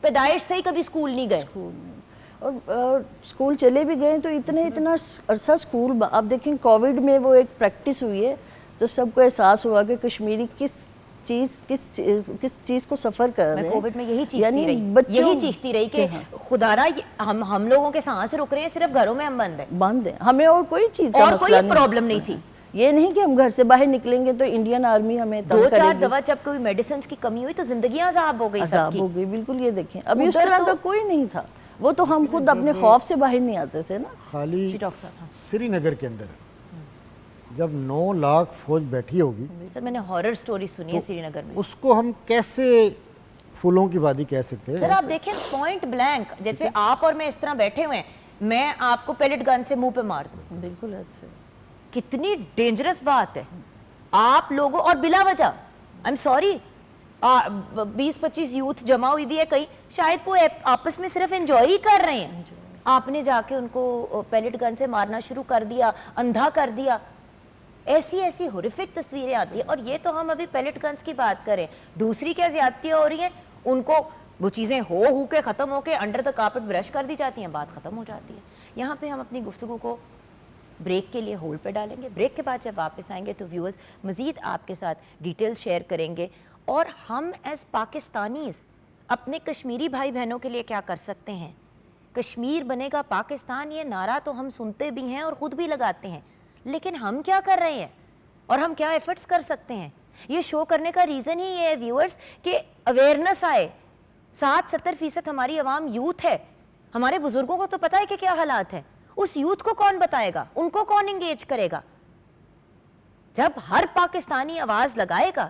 پیدائش سے ہی کبھی اسکول نہیں گئے, اور اسکول چلے بھی گئے تو اتنا عرصہ اسکول, آپ دیکھیں کووڈ میں وہ ایک پریکٹس ہوئی ہے تو سب کو احساس ہوا کہ کشمیری کس چیز کو سفر کر رہے ہیں. میں کووڈ میں یہی چیختی رہی کہ خدا را ہم لوگوں کے سانس رک رہے ہیں, صرف گھروں میں ہم بند ہیں, ہمیں اور کوئی چیز کا اور کوئی پرابلم نہیں تھی. یہ نہیں کہ ہم گھر سے باہر نکلیں گے تو انڈین آرمی ہمیں تنگ کرے گی. 2-4 دفعہ جب کوئی میڈیسنز کی کمی ہوئی تو زندگیاں عذاب ہو گئی, عذاب ہو گئی. بالکل یہ دیکھیں ابھی اس طرح کا کوئی نہیں تھا, وہ تو ہم خود اپنے خوف سے باہر نہیں آتے تھے نا. خالی سری نگر کے اندر جب 9 لاکھ فوج بیٹھی ہوگی, سر میں نے ہارر سٹوری سنی ہے سری نگر میں, اس کو ہم کیسے پھولوں کی وادی کہہ سکتے ہیں؟ سر آپ دیکھیں پوائنٹ بلینک, جیسے آپ اور میں اس طرح بیٹھے ہوئے ہیں, میں آپ کو پیلٹ گن سے منہ پہ مار دوں, بالکل ایسے, کتنی ڈینجرس بات ہے. آپ لوگوں اور بلا وجہ, آئی ایم سوری, 20-25 یوتھ جمع ہوئی بھی ہے کہیں, شاید وہ آپس میں صرف انجوائے ہی کر رہے ہیں, آپ نے جا کے ان کو پیلٹ گن سے مارنا شروع کر دیا, اندھا کر دیا. ایسی ہورفک تصویریں آتی ہیں. اور یہ تو ہم ابھی پیلٹ گنز کی بات کریں, دوسری کیا زیادتیاں ہو رہی ہیں, ان کو وہ چیزیں ہو کے ختم ہو کے انڈر دا کارپٹ برش کر دی جاتی ہیں, بات ختم ہو جاتی ہے. یہاں پہ ہم اپنی گفتگو کو بریک کے لیے ہولڈ پہ ڈالیں گے. بریک کے بعد جب واپس آئیں گے تو ویورز مزید آپ کے ساتھ ڈیٹیل شیئر کریں گے, اور ہم ایز پاکستانیز اپنے کشمیری بھائی بہنوں کے لیے کیا کر سکتے ہیں. کشمیر بنے گا پاکستان, یہ نعرہ تو ہم سنتے بھی ہیں اور خود بھی لگاتے ہیں, لیکن ہم کیا کر رہے ہیں اور ہم کیا ایفرٹس کر سکتے ہیں. یہ شو کرنے کا ریزن ہی یہ ہے ویورز کہ اویئرنس آئے. 60-70% ہماری عوام یوتھ ہے, ہمارے بزرگوں کو تو پتہ ہے کہ کیا حالات ہیں, اس یوتھ کو کون بتائے گا, ان کو کون انگیج کرے گا. جب ہر پاکستانی آواز لگائے گا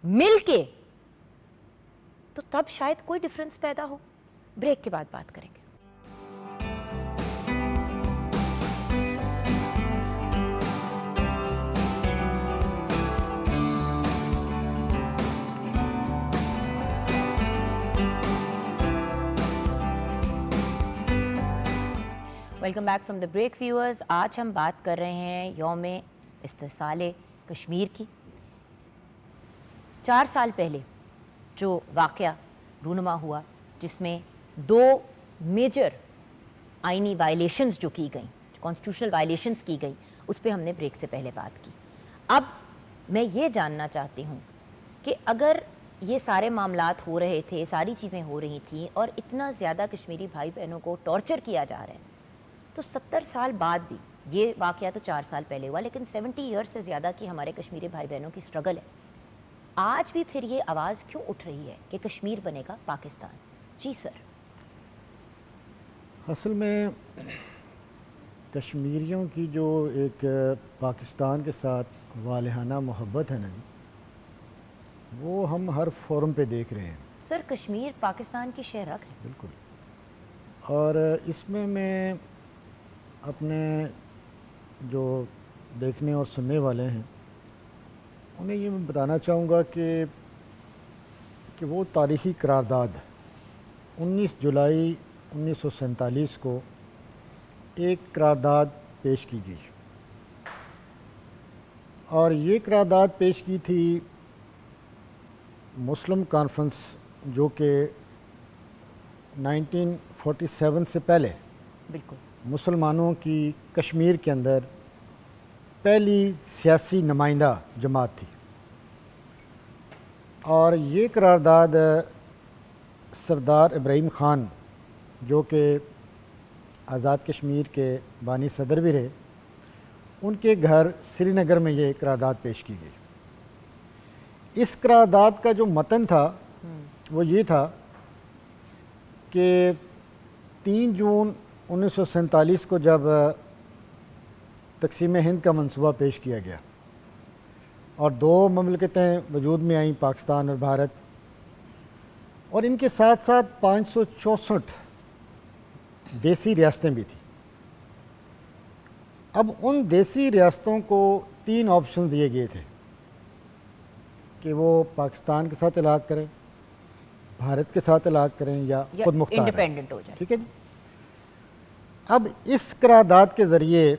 مل کے تو تب شاید کوئی ڈفرنس پیدا ہو. بریک کے بعد بات کریں گے. Welcome back from the break viewers. آج ہم بات کر رہے ہیں یوم استحصال کشمیر کی. 4 سال پہلے جو واقعہ رونما ہوا, جس میں 2 میجر آئینی وائلیشنز جو کی گئیں, کانسٹیٹیوشنل وائلیشنز کی گئیں, اس پہ ہم نے بریک سے پہلے بات کی. اب میں یہ جاننا چاہتی ہوں کہ اگر یہ سارے معاملات ہو رہے تھے, ساری چیزیں ہو رہی تھیں, اور اتنا زیادہ کشمیری بھائی بہنوں کو ٹارچر کیا جا رہا ہے, تو 70 سال بعد بھی, یہ واقعہ تو 4 سال پہلے ہوا, لیکن 70 ایئرس سے زیادہ کی ہمارے کشمیری بھائی بہنوں کی سٹرگل ہے. آج بھی پھر یہ آواز کیوں اٹھ رہی ہے کہ کشمیر بنے گا پاکستان؟ جی سر. اصل میں کشمیریوں کی جو ایک پاکستان کے ساتھ والہانہ محبت ہے نا جی, وہ ہم ہر فورم پہ دیکھ رہے ہیں. سر کشمیر پاکستان کی شہرک ہے. بالکل. اور اس میں اپنے جو دیکھنے اور سننے والے ہیں انہیں یہ میں بتانا چاہوں گا کہ وہ تاریخی قرارداد 19 جولائی 1947 کو ایک قرارداد پیش کی گئی, اور یہ قرارداد پیش کی تھی مسلم کانفرنس, جو کہ 1947 سے پہلے بالکل مسلمانوں کی کشمیر کے اندر پہلی سیاسی نمائندہ جماعت تھی. اور یہ قرارداد سردار ابراہیم خان, جو کہ آزاد کشمیر کے بانی صدر بھی رہے, ان کے گھر سری نگر میں یہ قرارداد پیش کی گئی. اس قرارداد کا جو متن تھا وہ یہ تھا کہ 3 جون 1947 کو جب تقسیم ہند کا منصوبہ پیش کیا گیا اور 2 مملکتیں وجود میں آئیں, پاکستان اور بھارت, اور ان کے ساتھ ساتھ 564 دیسی ریاستیں بھی تھیں. اب ان دیسی ریاستوں کو 3 آپشن دیے گئے تھے کہ وہ پاکستان کے ساتھ علاقہ کریں، بھارت کے ساتھ علاقہ کریں یا خود مختار رہیں۔ انڈیپینڈنٹ ہو جائے۔ ٹھیک ہے جی۔ اب اس قرارداد کے ذریعے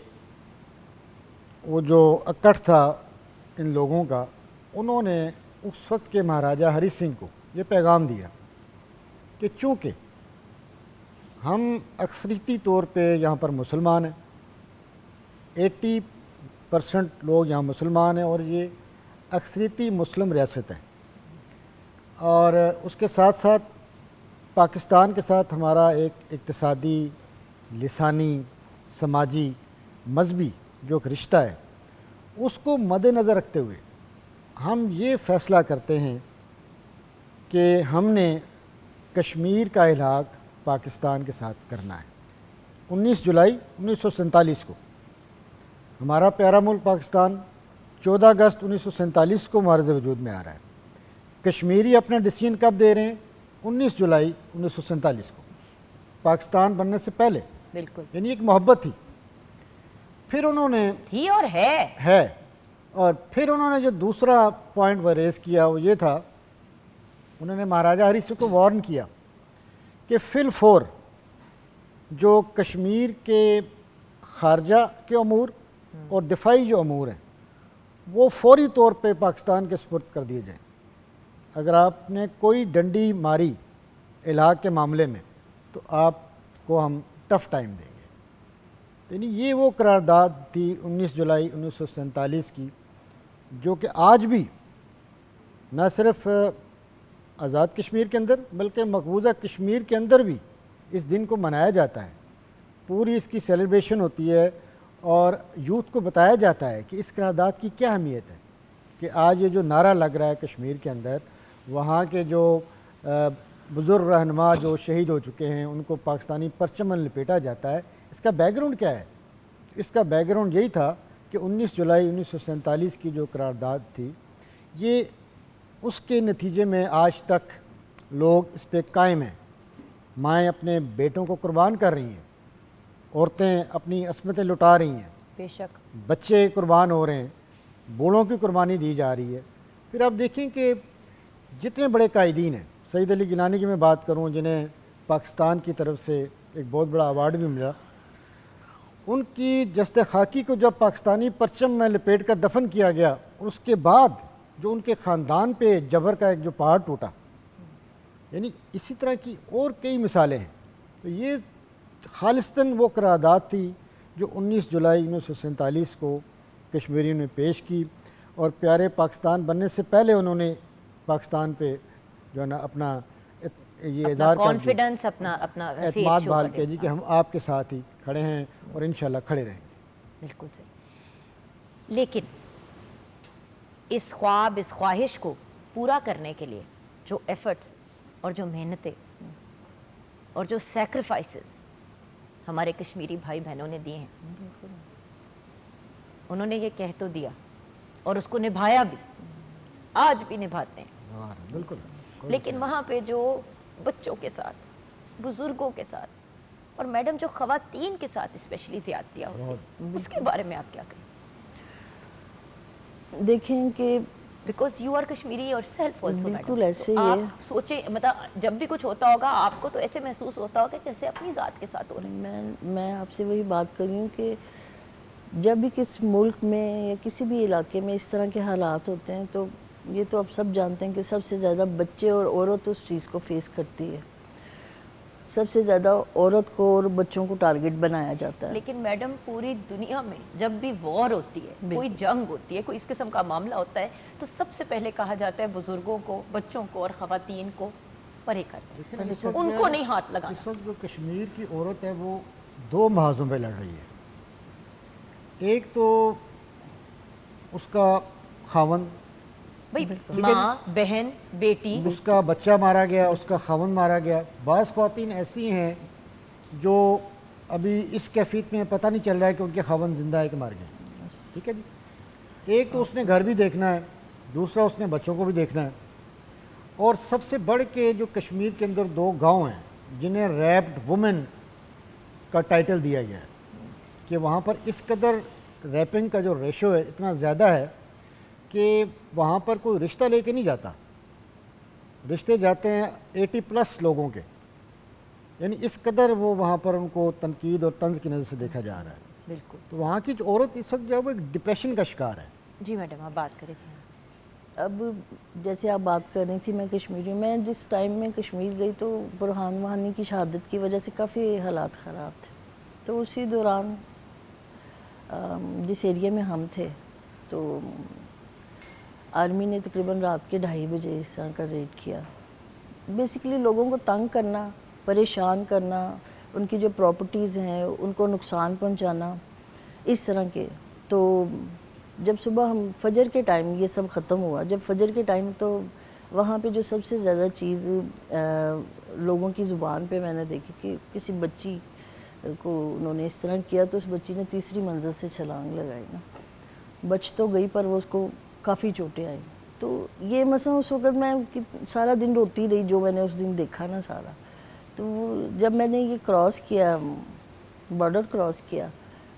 وہ جو اکٹھ تھا ان لوگوں کا، انہوں نے اس وقت کے مہاراجہ ہری سنگھ کو یہ پیغام دیا کہ چونکہ ہم اکثریتی طور پہ یہاں پر مسلمان ہیں، 80% لوگ یہاں مسلمان ہیں اور یہ اکثریتی مسلم ریاست ہے، اور اس کے ساتھ ساتھ پاکستان کے ساتھ ہمارا ایک اقتصادی، لسانی، سماجی، مذہبی جو ایک رشتہ ہے، اس کو مد نظر رکھتے ہوئے ہم یہ فیصلہ کرتے ہیں کہ ہم نے کشمیر کا الحاق پاکستان کے ساتھ کرنا ہے۔ 19 جولائی 1947 کو ہمارا پیارا ملک پاکستان 14 اگست 1947 کو معرض وجود میں آ رہا ہے۔ کشمیری اپنا ڈیسیژن کب دے رہے ہیں؟ 19 جولائی 1947 کو، پاکستان بننے سے پہلے، بالکل یعنی ایک محبت تھی۔ پھر انہوں نے تھی اور ہے اور پھر انہوں نے جو دوسرا پوائنٹ وہ ریز کیا وہ یہ تھا، انہوں نے مہاراجہ ہری سنگھ کو وارن کیا کہ فی الفور جو کشمیر کے خارجہ کے امور اور دفاعی جو امور ہیں وہ فوری طور پہ پاکستان کے سپرد کر دیے جائیں۔ اگر آپ نے کوئی ڈنڈی ماری الحاق کے معاملے میں تو آپ کو ہم ٹف ٹائم دیں گے۔ یعنی یہ وہ قرارداد تھی 19 جولائی 1947 کی، جو کہ آج بھی نہ صرف آزاد کشمیر کے اندر بلکہ مقبوضہ کشمیر کے اندر بھی اس دن کو منایا جاتا ہے، پوری اس کی سیلیبریشن ہوتی ہے اور یوتھ کو بتایا جاتا ہے کہ اس قرارداد کی کیا اہمیت ہے، کہ آج یہ جو نعرہ لگ رہا ہے کشمیر کے اندر، وہاں کے جو بزرگ رہنما جو شہید ہو چکے ہیں ان کو پاکستانی پرچم میں لپیٹا جاتا ہے، اس کا بیک گراؤنڈ کیا ہے؟ اس کا بیک گراؤنڈ یہی تھا کہ 19 جولائی 1947 کی جو قرارداد تھی، یہ اس کے نتیجے میں آج تک لوگ اس پہ قائم ہیں۔ مائیں اپنے بیٹوں کو قربان کر رہی ہیں، عورتیں اپنی عصمتیں لٹا رہی ہیں، بے شک بچے قربان ہو رہے ہیں، بوڑھوں کی قربانی دی جا رہی ہے۔ پھر آپ دیکھیں کہ جتنے بڑے قائدین ہیں، سعید علی گیلانی کی میں بات کروں جنہیں پاکستان کی طرف سے ایک بہت بڑا ایوارڈ بھی ملا، ان کی جسد خاکی کو جب پاکستانی پرچم میں لپیٹ کر دفن کیا گیا، اور اس کے بعد جو ان کے خاندان پہ جبر کا ایک جو پہاڑ ٹوٹا، یعنی اسی طرح کی اور کئی مثالیں ہیں۔ تو یہ خالصتاً وہ قرارداد تھی جو 19 جولائی 1947 کو کشمیریوں نے پیش کی، اور پیارے پاکستان بننے سے پہلے انہوں نے پاکستان پہ جو ہے نا اپنا یہ اظہار کر کانفیڈنس، اپنا اعتماد بحال کیا جی کہ ہم آپ کے ساتھ ہی کھڑے ہیں اور انشاءاللہ کھڑے رہیں گے۔ بالکل صحیح۔ لیکن اس خواب، اس خواہش کو پورا کرنے کے لیے جو ایفرٹس اور جو محنتیں اور جو سیکریفائسز ہمارے کشمیری بھائی بہنوں نے دیے ہیں، انہوں نے یہ کہہ تو دیا اور اس کو نبھایا بھی، آج بھی نبھاتے ہیں، بالکل۔ لیکن وہاں پہ جو بچوں کے ساتھ، بزرگوں کے ساتھ اور میڈم جو خواتین کے ساتھ اسپیشلی زیادتیاں ہوتی ہیں، اس کے بارے میں آپ کیا کہیں؟ دیکھیں کہ بیکاز یو آر کشمیری اور سیلف آلسو، بالکل ایسے ہی آپ ہے۔ سوچیں، مطلب جب بھی کچھ ہوتا ہوگا آپ کو تو ایسے محسوس ہوتا ہوگا جیسے اپنی ذات کے ساتھ ہو رہے ہیں۔ میں آپ سے وہی بات کر رہی ہوں کہ جب بھی کس ملک میں یا کسی بھی علاقے میں اس طرح کے حالات ہوتے ہیں تو یہ تو اب سب جانتے ہیں کہ سب سے زیادہ بچے اور عورت اس چیز کو فیس کرتی ہے، سب سے زیادہ عورت کو اور بچوں کو ٹارگٹ بنایا جاتا ہے۔ لیکن میڈم پوری دنیا میں جب بھی وار ہوتی ہے، کوئی جنگ ہوتی ہے، کوئی اس قسم کا معاملہ ہوتا ہے، تو سب سے پہلے کہا جاتا ہے بزرگوں کو، بچوں کو اور خواتین کو پرے کر، ان کو نہیں ہاتھ لگانا۔ اس وقت جو کشمیر کی عورت ہے وہ 2 محاذوں پہ لڑ رہی ہے۔ ایک تو اس کا خاوند، بھئی ماں، بہن، بیٹی، اس کا بچہ مارا گیا، اس کا خاوند مارا گیا۔ بعض خواتین ایسی ہیں جو ابھی اس کیفیت میں پتہ نہیں چل رہا ہے کہ ان کے خاوند زندہ ہے کہ مار گئے، ٹھیک ہے جی۔ ایک تو اس نے گھر بھی دیکھنا ہے، دوسرا اس نے بچوں کو بھی دیکھنا ہے، اور سب سے بڑھ کے جو کشمیر کے اندر 2 گاؤں ہیں جنہیں ریپڈ وومن کا ٹائٹل دیا گیا ہے، کہ وہاں پر اس قدر ریپنگ کا جو ریشو ہے اتنا زیادہ ہے کہ وہاں پر کوئی رشتہ لے کے نہیں جاتا، رشتے جاتے ہیں 80+ لوگوں کے، یعنی اس قدر وہ وہاں پر ان کو تنقید اور طنز کی نظر سے دیکھا جا رہا ہے. بالکل. تو وہاں کی جو عورت اس وقت جو ہے وہ ایک ڈپریشن کا شکار ہے. جی میڈم آپ بات کریں تھے. اب جیسے آپ بات کر رہی تھی، میں کشمیری، میں جس ٹائم میں کشمیر گئی تو برہان وانی کی شہادت کی وجہ سے کافی حالات خراب تھے. تو اسی دوران جس ایریے میں ہم تھے تو آرمی نے تقریباً رات کے 2:30 بجے اس طرح کا ریڈ کیا. بیسیکلی لوگوں کو تنگ کرنا، پریشان کرنا، ان کی جو پراپرٹیز ہیں ان کو نقصان پہنچانا، اس طرح کے. تو جب صبح ہم فجر کے ٹائم یہ سب ختم ہوا، جب فجر کے ٹائم تو وہاں پہ جو سب سے زیادہ چیز لوگوں کی زبان پہ میں نے دیکھی کہ کسی بچی کو انہوں نے اس طرح کیا تو اس بچی نے 3ری منزل سے چھلانگ لگائی نا. بچ تو گئی پر وہ اس کو کافی چوٹیں آئیں. تو یہ مثلا اس وقت میں سارا دن روتی رہی جو میں نے اس دن دیکھا نا سارا. تو جب میں نے یہ کراس کیا، بارڈر کراس کیا،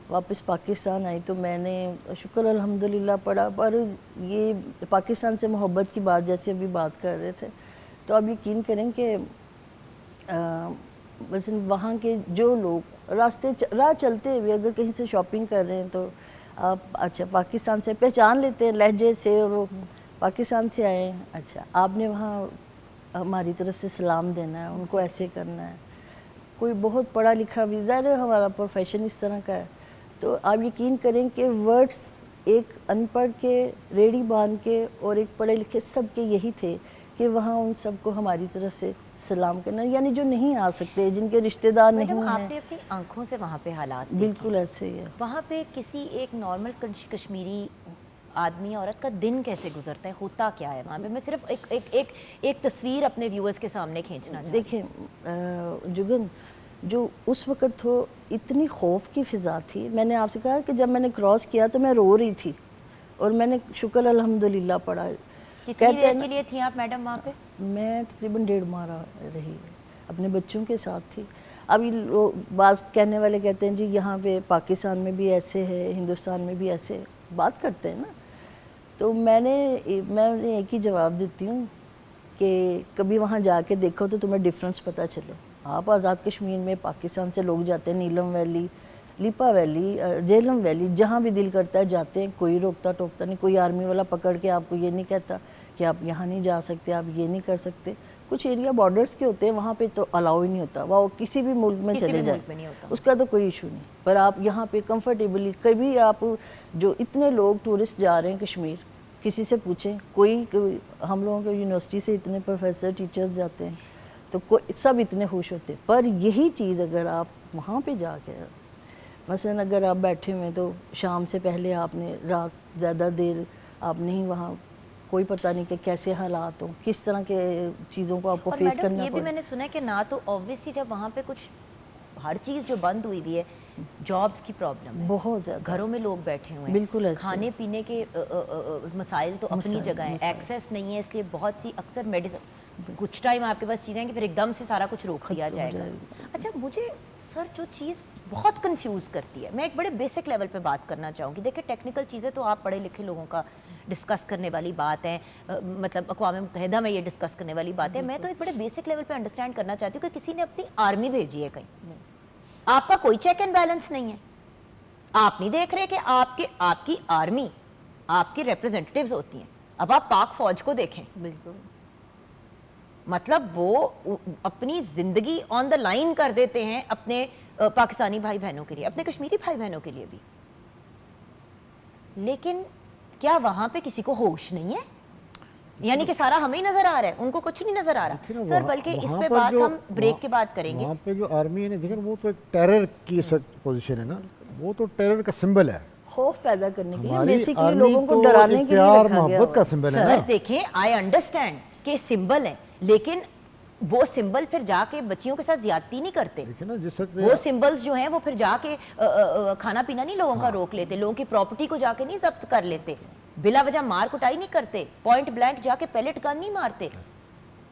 واپس پاکستان آئی تو میں نے شکر الحمدللہ پڑھا. پر یہ پاکستان سے محبت کی بات جیسے ابھی بات کر رہے تھے تو آپ یقین کریں کہ مثلا وہاں کے جو لوگ راہ چلتے ہوئے اگر کہیں سے شاپنگ کر رہے ہیں تو آپ اچھا پاکستان سے پہچان لیتے ہیں لہجے سے، اور وہ پاکستان سے آئے ہیں، اچھا آپ نے وہاں ہماری طرف سے سلام دینا ہے، ان کو ایسے کرنا ہے. کوئی بہت پڑھا لکھا بھی، ظاہر ہے ہمارا پروفیشن اس طرح کا ہے. تو آپ یقین کریں کہ ورڈز ایک ان پڑھ کے، ریڑھی باندھ کے اور ایک پڑھے لکھے سب کے یہی تھے کہ وہاں ان سب کو ہماری طرف سے سلام کرنا، یعنی جو نہیں آ سکتے، جن کے رشتہ دار نہیں میڈم ہیں. آپ نے اپنی آنکھوں سے وہاں پہ حالات بالکل ایسے ہی ہے. وہاں پہ کسی ایک نارمل کشمیری آدمی عورت کا دن کیسے گزرتا ہے، ہوتا کیا ہے وہاں پہ؟ میں صرف ایک تصویر اپنے ویورز کے سامنے کھینچنا چاہتی ہوں. دیکھیں جگن، جو اس وقت تو اتنی خوف کی فضا تھی. میں نے آپ سے کہا کہ جب میں نے کراس کیا تو میں رو رہی تھی اور میں نے شکر الحمدللہ پڑھا. کتنی دیر کے لیے تھیں آپ میڈم وہاں پہ؟ میں تقریباً 1.5 ماہ رہی، اپنے بچوں کے ساتھ تھی. ابھی بعض کہنے والے کہتے ہیں جی یہاں پہ پاکستان میں بھی ایسے ہے، ہندوستان میں بھی ایسے بات کرتے ہیں نا. تو میں نے ایک ہی جواب دیتی ہوں کہ کبھی وہاں جا کے دیکھو تو تمہیں ڈفرینس پتہ چلے. آپ آزاد کشمیر میں پاکستان سے لوگ جاتے ہیں، نیلم ویلی، لیپا ویلی، جہلم ویلی، جہاں بھی دل کرتا ہے جاتے ہیں، کوئی روکتا ٹوکتا نہیں. کوئی آرمی والا پکڑ کے آپ کو یہ نہیں کہتا کہ آپ یہاں نہیں جا سکتے، آپ یہ نہیں کر سکتے. کچھ ایریا بارڈرز کے ہوتے ہیں وہاں پہ تو الاؤ ہی نہیں ہوتا، وہ کسی بھی ملک میں چلے جائیں اس کا تو کوئی ایشو نہیں. پر آپ یہاں پہ کمفرٹیبلی، کبھی آپ جو اتنے لوگ ٹورسٹ جا رہے ہیں کشمیر، کسی سے پوچھیں، کوئی ہم لوگوں کے یونیورسٹی سے اتنے پروفیسر ٹیچرز جاتے ہیں تو سب اتنے خوش ہوتے ہیں. پر یہی چیز اگر آپ وہاں پہ جا کے، مثلا اگر آپ بیٹھے ہوئے تو شام سے پہلے آپ نے رات زیادہ دیر آپ نہیں، وہاں کوئی پتہ نہیں کہ کیسے حالات ہوں، کس طرح کے چیزوں کو آپ کو فیس کرنا پڑے. یہ بھی میں نے سنا ہے کہ نہ تو اوبویسلی جب وہاں پہ کچھ ہر چیز جو بند ہوئی ہوئی ہے، جابز کی پرابلم ہے بہت زیادہ، گھروں میں لوگ بیٹھے ہوئے ہیں، بالکل ایسے کھانے پینے کے مسائل تو اپنی جگہ ہیں، ایکسیس نہیں ہے، اس لیے بہت سی اکثر میڈیسن کچھ ٹائم آپ کے پاس چیزیں ہیں کہ پھر ایک دم سے سارا کچھ روک دیا جائے گا. اچھا مجھے سر جو چیز بہت کنفیوز کرتی ہے، میں ایک بڑے بیسک لیول پہ بات کرنا چاہوں گی. دیکھیں ٹیکنیکل چیزیں تو آپ پڑھے لکھے لوگوں کا ڈسکس کرنے والی بات ہے، مطلب اقوام متحدہ میں یہ ڈسکس کرنے والی بات ہے. میں تو ایک بڑے بیسک لیول پہ انڈرسٹینڈ کرنا چاہتی ہوں کہ کسی نے اپنی آرمی بھیجی ہے کہیں، آپ کا کوئی چیک اینڈ بیلنس نہیں ہے، آپ نہیں دیکھ رہے کہ آپ کی آرمی آپ کی ریپرزینٹیوز ہوتی ہیں. اب آپ پاک فوج کو دیکھیں، بالکل مطلب وہ اپنی زندگی آن دا لائن کر دیتے ہیں اپنے پاکستانی بھائی بہنوں کے لیے، اپنے کشمیری بھائی بہنوں کے لیے بھی. لیکن کیا وہاں پہ کسی کو ہوش نہیں ہے؟ یعنی کہ سارا ہمیں ہی نظر آ رہا ہے، ان کو کچھ نہیں نظر آ رہا. سر بلکہ اس پہ بات ہم بریک کے بعد کریں گے. وہاں پہ جو آرمی ہے دیکھیں وہ تو ایک ٹیرر کی پوزیشن ہے نا، وہ تو ٹیرر کا سمبل ہے، خوف پیدا کرنے کے لیے، ہماری بیسیکلی آرمی لوگوں کو تو ڈرانے کے لیے پیار رکھا گیا. محبت کا سمبل ہے نا. سر دیکھیں آئی انڈرسٹینڈ کہ سمبل ہے، لیکن وہ سمبل پھر جا کے بچیوں کے ساتھ زیادتی نہیں کرتے. وہ سمبلز جو ہیں وہ پھر جا کے کھانا پینا نہیں لوگوں کا روک لیتے، لوگوں کی پراپرٹی کو جا کے نہیں ضبط کر لیتے، بلا وجہ مار کٹائی نہیں کرتے، پوائنٹ بلینک جا کے پیلٹ گن نہیں مارتے،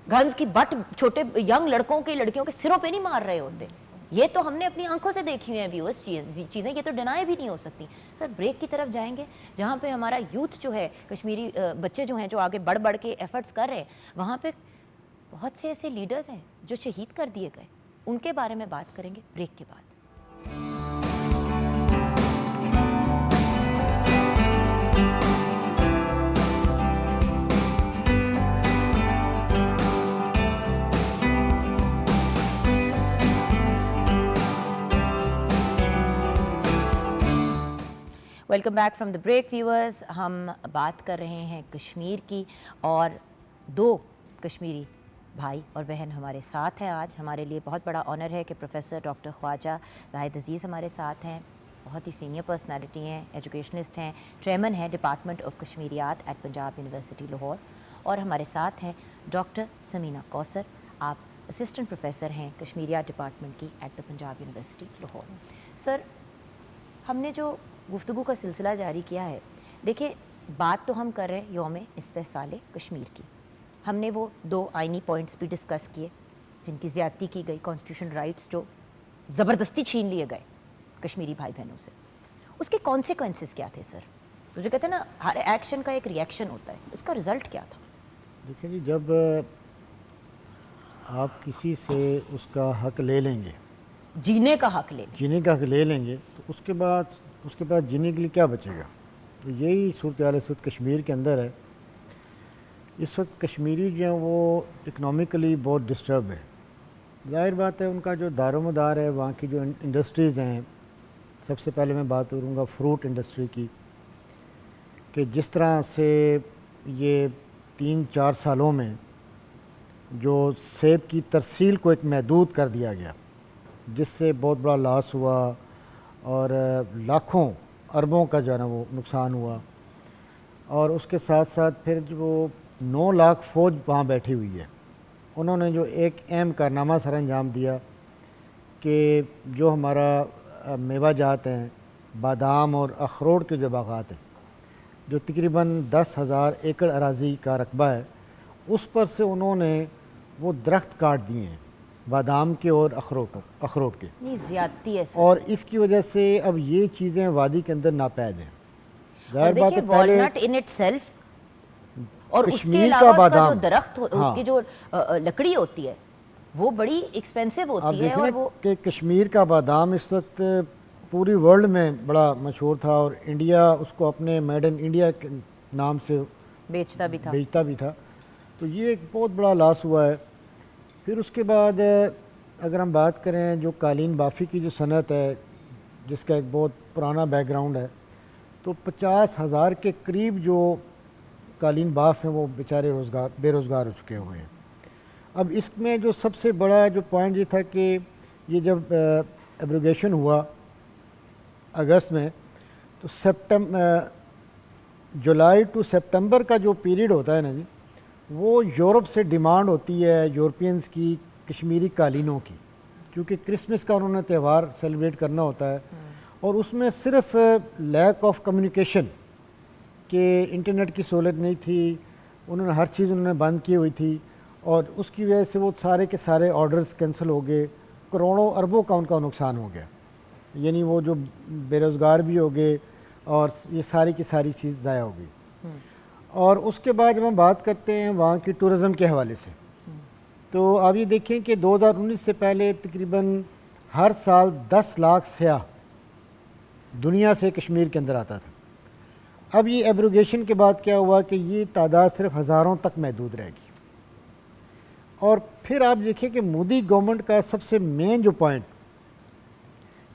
گنز کی بٹ چھوٹے ینگ لڑکوں کے لڑکیوں کے سروں پہ نہیں مار رہے ہوتے. یہ تو ہم نے اپنی آنکھوں سے دیکھی ہوئی ہیں ویورز چیزیں, یہ تو ڈینائی بھی نہیں ہو سکتی. سر بریک کی طرف جائیں گے جہاں پہ ہمارا یوتھ جو ہے, کشمیری بچے جو ہیں جو آگے بڑھ بڑھ کے ایفرٹس کر رہے ہیں, وہاں پہ بہت سے ایسے لیڈرز ہیں جو شہید کر دیے گئے, ان کے بارے میں بات کریں گے بریک کے بعد. Welcome back from the break viewers. ہم بات کر رہے ہیں کشمیر کی, اور 2 کشمیری بھائی اور بہن ہمارے ساتھ ہیں آج. ہمارے لیے بہت بڑا آنر ہے کہ پروفیسر ڈاکٹر خواجہ زاہد عزیز ہمارے ساتھ ہیں. بہت ہی سینئر پرسنالٹی ہیں, ایجوکیشنسٹ ہیں, چیئرمین ہیں department of Kashmiriyat at Punjab university Lahore. اور ہمارے ساتھ ہیں ڈاکٹر سمینہ کوثر, آپ اسسٹنٹ پروفیسر ہیں کشمیریات ڈپارٹمنٹ کی at the Punjab university Lahore. Sir ہم نے جو گفتگو کا سلسلہ جاری کیا ہے, دیکھیں بات تو ہم کر رہے ہیں یوم استحصال کشمیر کی. ہم نے وہ 2 آئینی پوائنٹس بھی ڈسکس کیے جن کی زیادتی کی گئی, کانسٹیٹیوشن رائٹس جو زبردستی چھین لیے گئے کشمیری بھائی بہنوں سے. اس کے کانسیکوینسز کیا تھے سر؟ تو جو کہتے ہیں نا ہر ایکشن کا ایک ریئیکشن ہوتا ہے, اس کا رزلٹ کیا تھا؟ دیکھیں جی, جب آپ کسی سے اس کا حق لے لیں گے, جینے کا حق لے لیں گے, تو اس کے بعد جینے کے لیے کیا بچے گا؟ تو یہی صورتحال اس وقت کشمیر کے اندر ہے. اس وقت کشمیری جو ہیں وہ اکنامکلی بہت ڈسٹرب ہے. ظاہر بات ہے ان کا جو دار و مدار ہے, وہاں کی جو انڈسٹریز ہیں, سب سے پہلے میں بات کروں گا فروٹ انڈسٹری کی, کہ جس طرح سے یہ 3-4 سالوں میں جو سیب کی ترسیل کو ایک محدود کر دیا گیا, جس سے بہت بڑا لاس ہوا اور لاکھوں اربوں کا جو ہے نا وہ نقصان ہوا. اور اس کے ساتھ ساتھ پھر جو 9 لاکھ فوج وہاں بیٹھی ہوئی ہے, انہوں نے جو ایک اہم کارنامہ سر انجام دیا کہ جو ہمارا میوہ جات ہیں, بادام اور اخروٹ کے جو باغات ہیں, جو تقریباً 10,000 ایکڑ اراضی کا رقبہ ہے, اس پر سے انہوں نے وہ درخت کاٹ دیے ہیں بادام کے اور اخروٹ کے. نہیں زیادتی ہے سر. اور اس کی وجہ سے اب یہ چیزیں وادی کے اندر ناپید ہیں. اور دیکھیں والنٹ ان اٹ سیلف, اور اس کے کشمیر کا علاوہ اس کا جو بادام, درخت اس کی جو لکڑی ہوتی ہے وہ بڑی ایکسپینسو ہوتی ہے. اور وہ کہ کشمیر کا بادام اس وقت پوری ورلڈ میں بڑا مشہور تھا, اور انڈیا اس کو اپنے میڈ ان انڈیا کے نام سے بیچتا بھی تھا. تو یہ ایک بہت بڑا لاس ہوا ہے. پھر اس کے بعد اگر ہم بات کریں جو قالین بافی کی جو صنعت ہے, جس کا ایک بہت پرانا بیک گراؤنڈ ہے, تو 50,000 کے قریب جو قالین باف ہیں وہ بیچارے بے روزگار ہو چکے ہوئے ہیں. اب اس میں جو سب سے بڑا جو پوائنٹ یہ تھا کہ یہ جب ایبروگیشن ہوا اگست میں, تو جولائی ٹو سپٹمبر کا جو پیریڈ ہوتا ہے نا جی, وہ یورپ سے ڈیمانڈ ہوتی ہے یورپینز کی کشمیری قالینوں کی, کیونکہ کرسمس کا انہوں نے تہوار سیلیبریٹ کرنا ہوتا ہے. اور اس میں صرف لیک آف کمیونیکیشن, کہ انٹرنیٹ کی سہولت نہیں تھی, انہوں نے ہر چیز انہوں نے بند کی ہوئی تھی, اور اس کی وجہ سے وہ سارے کے سارے آرڈرز کینسل ہو گئے, کروڑوں اربوں کا ان کا نقصان ہو گیا. یعنی وہ جو بے روزگار بھی ہو گئے, اور یہ ساری کی ساری چیز ضائع ہو گئی. اور اس کے بعد جب ہم بات کرتے ہیں وہاں کی ٹورزم کے حوالے سے, تو آپ یہ دیکھیں کہ 2019 سے پہلے تقریباً ہر سال 10 لاکھ سیاح دنیا سے کشمیر کے اندر آتا تھا. اب یہ ایبروگیشن کے بعد کیا ہوا کہ یہ تعداد صرف ہزاروں تک محدود رہے گی. اور پھر آپ دیکھیں کہ مودی گورنمنٹ کا سب سے مین جو پوائنٹ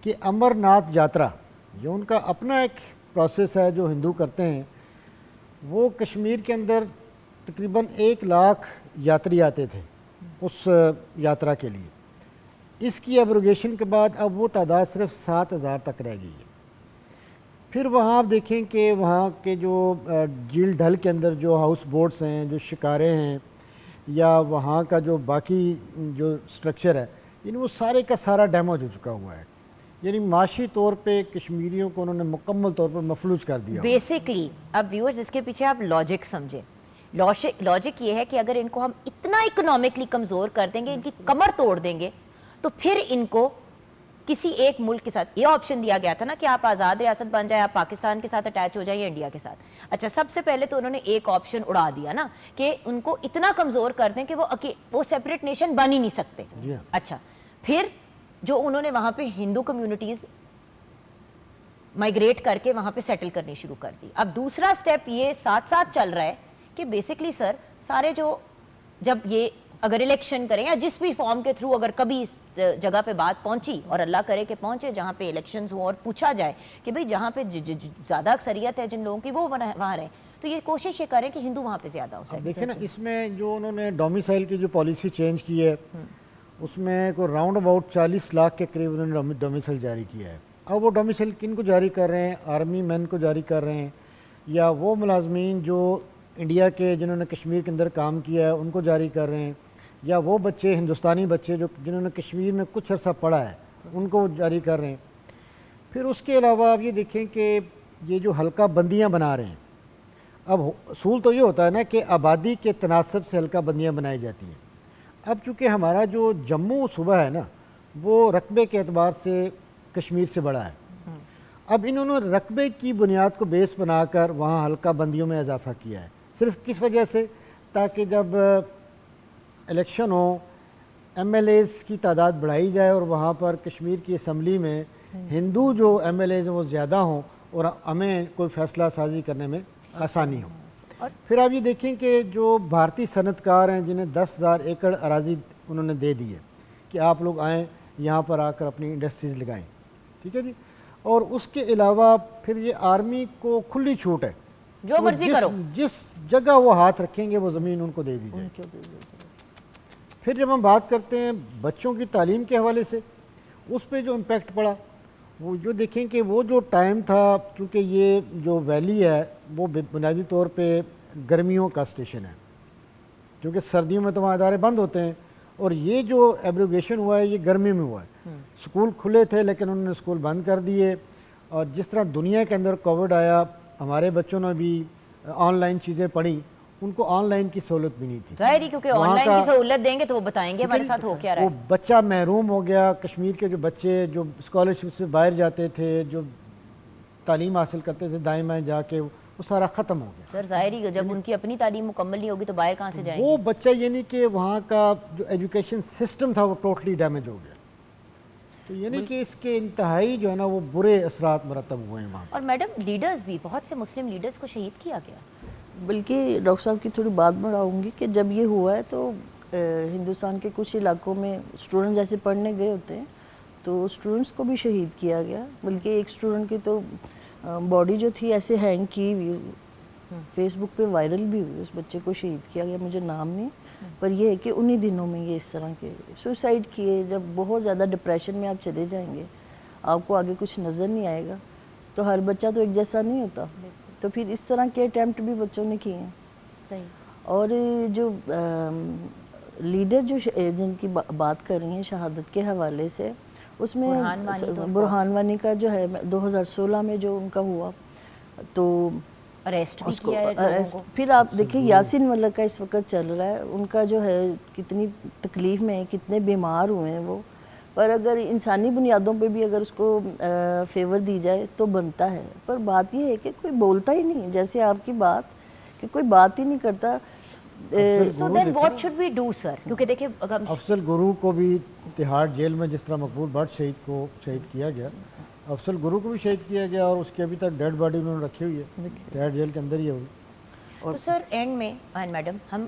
کہ امر ناتھ یاترا, جو ان کا اپنا ایک پروسیس ہے جو ہندو کرتے ہیں, وہ کشمیر کے اندر تقریباً 1 لاکھ یاتری آتے تھے اس یاترا کے لیے. اس کی ایبروگیشن کے بعد اب وہ تعداد صرف 7,000 تک رہ گئی ہے. پھر وہاں آپ دیکھیں کہ وہاں کے جو جھیل ڈھل کے اندر جو ہاؤس بوٹس ہیں, جو شکارے ہیں, یا وہاں کا جو باقی جو سٹرکچر ہے, یعنی وہ سارے کا سارا ڈیمیج ہو چکا ہوا ہے. یعنی معاشی طور پہ کشمیریوں کو انہوں نے مکمل طور پر مفلوج کر دیا. بیسکلی اب ویورز اس کے پیچھے آپ لاجک سمجھیں. لاجک یہ ہے کہ اگر ان کو ہم اتنا اکنامکلی کمزور کر دیں گے, ان کی کمر توڑ دیں گے, تو پھر ان کو کسی ایک ملک کے ساتھ یہ آپشن دیا گیا تھا نا کہ آپ آزاد ریاست بن جائیں, آپ پاکستان کے ساتھ اٹیچ ہو جائیں یا انڈیا کے ساتھ. اچھا, سب سے پہلے تو انہوں نے ایک آپشن اڑا دیا نا کہ ان کو اتنا کمزور کر دیں کہ وہ سیپریٹ نیشن بن ہی نہیں سکتے. اچھا, پھر جو انہوں نے وہاں پہ ہندو کمیونٹیز مائگریٹ کر کے وہاں پہ سیٹل کرنی شروع کر دی. اب دوسرا سٹیپ یہ ساتھ ساتھ چل رہا ہے کہ بیسکلی سر سارے جو جب یہ اگر الیکشن کریں یا جس بھی فارم کے تھرو اگر کبھی اس جگہ پہ بات پہنچی, اور اللہ کرے کہ پہنچے جہاں پہ الیکشنز ہوں اور پوچھا جائے کہ بھئی جہاں پہ زیادہ اکثریت ہے جن لوگوں کی وہ وہاں رہیں, تو یہ کوشش یہ کریں کہ ہندو وہاں پہ زیادہ ہو سکے. دیکھیں نا, اس میں جو انہوں نے ڈومیسائل کی جو پالیسی چینج کی ہے اس میں کوئی راؤنڈ اباؤٹ 40 لاکھ کے قریب انہوں نے ڈومیسائل جاری کیا ہے. اب وہ ڈومیسائل کن کو جاری کر رہے ہیں؟ آرمی مین کو جاری کر رہے ہیں, یا وہ ملازمین جو انڈیا کے جنہوں نے کشمیر کے اندر کام کیا ہے ان کو جاری کر رہے ہیں, یا وہ بچے ہندوستانی بچے جو جنہوں نے کشمیر میں کچھ عرصہ پڑھا ہے ان کو جاری کر رہے ہیں. پھر اس کے علاوہ آپ یہ دیکھیں کہ یہ جو حلقہ بندیاں بنا رہے ہیں, اب اصول تو یہ ہوتا ہے نا کہ آبادی کے تناسب سے حلقہ بندیاں بنائی جاتی ہیں. اب چونکہ ہمارا جو جموں صوبہ ہے نا وہ رقبے کے اعتبار سے کشمیر سے بڑا ہے, اب انہوں نے رقبے کی بنیاد کو بیس بنا کر وہاں حلقہ بندیوں میں اضافہ کیا ہے. صرف کس وجہ سے؟ تاکہ جب الیکشن ہو ایم ایل ایز کی تعداد بڑھائی جائے اور وہاں پر کشمیر کی اسمبلی میں ہندو جو ایم ایل ایز ہیں وہ زیادہ ہوں اور ہمیں کوئی فیصلہ سازی کرنے میں آسانی ہو. پھر آپ یہ دیکھیں کہ جو بھارتی صنعت کار ہیں جنہیں 10,000 ایکڑ اراضی انہوں نے دے دی ہے کہ آپ لوگ آئیں یہاں پر آ کر اپنی انڈسٹریز لگائیں, ٹھیک ہے جی. اور اس کے علاوہ پھر یہ آرمی کو کھلی چھوٹ ہے, جو مرضی کرو, جس جگہ وہ ہاتھ رکھیں گے وہ زمین ان کو دے دی جائے. پھر جب ہم بات کرتے ہیں بچوں کی تعلیم کے حوالے سے, اس پہ جو امپیکٹ پڑا وہ جو دیکھیں کہ وہ جو ٹائم تھا, کیونکہ یہ جو ویلی ہے وہ بنیادی طور پہ گرمیوں کا اسٹیشن ہے, کیونکہ سردیوں میں تو وہاں ادارے بند ہوتے ہیں, اور یہ جو ایبروگیشن ہوا ہے یہ گرمی میں ہوا ہے. اسکول کھلے تھے لیکن انہوں نے اسکول بند کر دیے, اور جس طرح دنیا کے اندر کووڈ آیا ہمارے بچوں نے بھی آن لائن چیزیں پڑھی, ان کو آن لائن کی سہولت بھی نہیں تھی. ظاہر ہی کیونکہ آن لائن کی سہولت دیں گے تو وہ بتائیں گے ہمارے ساتھ ہو کیا رہا ہے. وہ بچہ محروم ہو گیا. کشمیر کے جو بچے جو اسکالرشپ سے باہر جاتے تھے, جو تعلیم حاصل کرتے تھے دائیں بائیں جا کے, وہ سارا ختم ہو گیا. سر ظاہر ہی جب ان کی اپنی تعلیم مکمل نہیں ہوگی تو باہر کہاں سے جائیں گے؟ وہ بچہ یعنی کہ وہاں کا جو ایجوکیشن سسٹم تھا وہ ٹوٹلی ڈیمیج ہو گیا. تو یعنی کہ اس کے انتہائی جو ہے نا وہ برے اثرات مرتب ہوئے ہیں وہاں. اور میڈم لیڈرز بھی, بہت سے مسلم لیڈرز کو شہید کیا گیا. بلکہ ڈاکٹر صاحب کی تھوڑی بات بڑھاؤں گی کہ جب یہ ہوا ہے تو ہندوستان کے کچھ علاقوں میں اسٹوڈنٹ جیسے پڑھنے گئے ہوتے ہیں تو اسٹوڈنٹس کو بھی شہید کیا گیا. بلکہ ایک اسٹوڈنٹ کی تو باڈی جو تھی ایسے ہینگ کی ہوئی, فیس بک پہ وائرل بھی ہوئی, اس بچے کو شہید کیا گیا. مجھے نام نہیں, پر یہ ہے کہ انہی دنوں میں یہ اس طرح کے سوسائڈ کیے. جب بہت زیادہ ڈپریشن میں آپ چلے جائیں گے, آپ کو آگے کچھ نظر نہیں آئے گا, تو ہر بچہ تو ایک جیسا نہیں ہوتا, تو پھر اس طرح کے اٹیمپٹ بھی بچوں نے کیے ہیں. صحیح. اور جو لیڈر جو جن کی بات کر رہی ہیں شہادت کے حوالے سے, اس میں برہان وانی کا جو ہے 2016 میں جو ان کا ہوا تو اریسٹ بھی کیا ہے. پھر آپ دیکھیں یاسین ملک کا اس وقت چل رہا ہے, ان کا جو ہے کتنی تکلیف میں ہے, کتنے بیمار ہوئے ہیں وہ, پر اگر انسانی بنیادوں پہ بھی اگر اس کو فیور دی جائے تو بنتا ہے. پر بات یہ ہے کہ کوئی بولتا ہی نہیں, جیسے آپ کی بات کہ کوئی بات ہی نہیں کرتا. So then what should we do sir? کیونکہ دیکھیں افضل گرو کو بھی تہاڑ جیل میں جس طرح مقبول بٹ شہید کو شہید کیا گیا, افضل گرو کو بھی شہید کیا گیا, اور اس کی ابھی تک ڈیڈ باڈی انہوں نے رکھی ہوئی ہے, تہاڑ جیل کے اندر ہی ہے. تو سر اینڈ میں میڈم ہم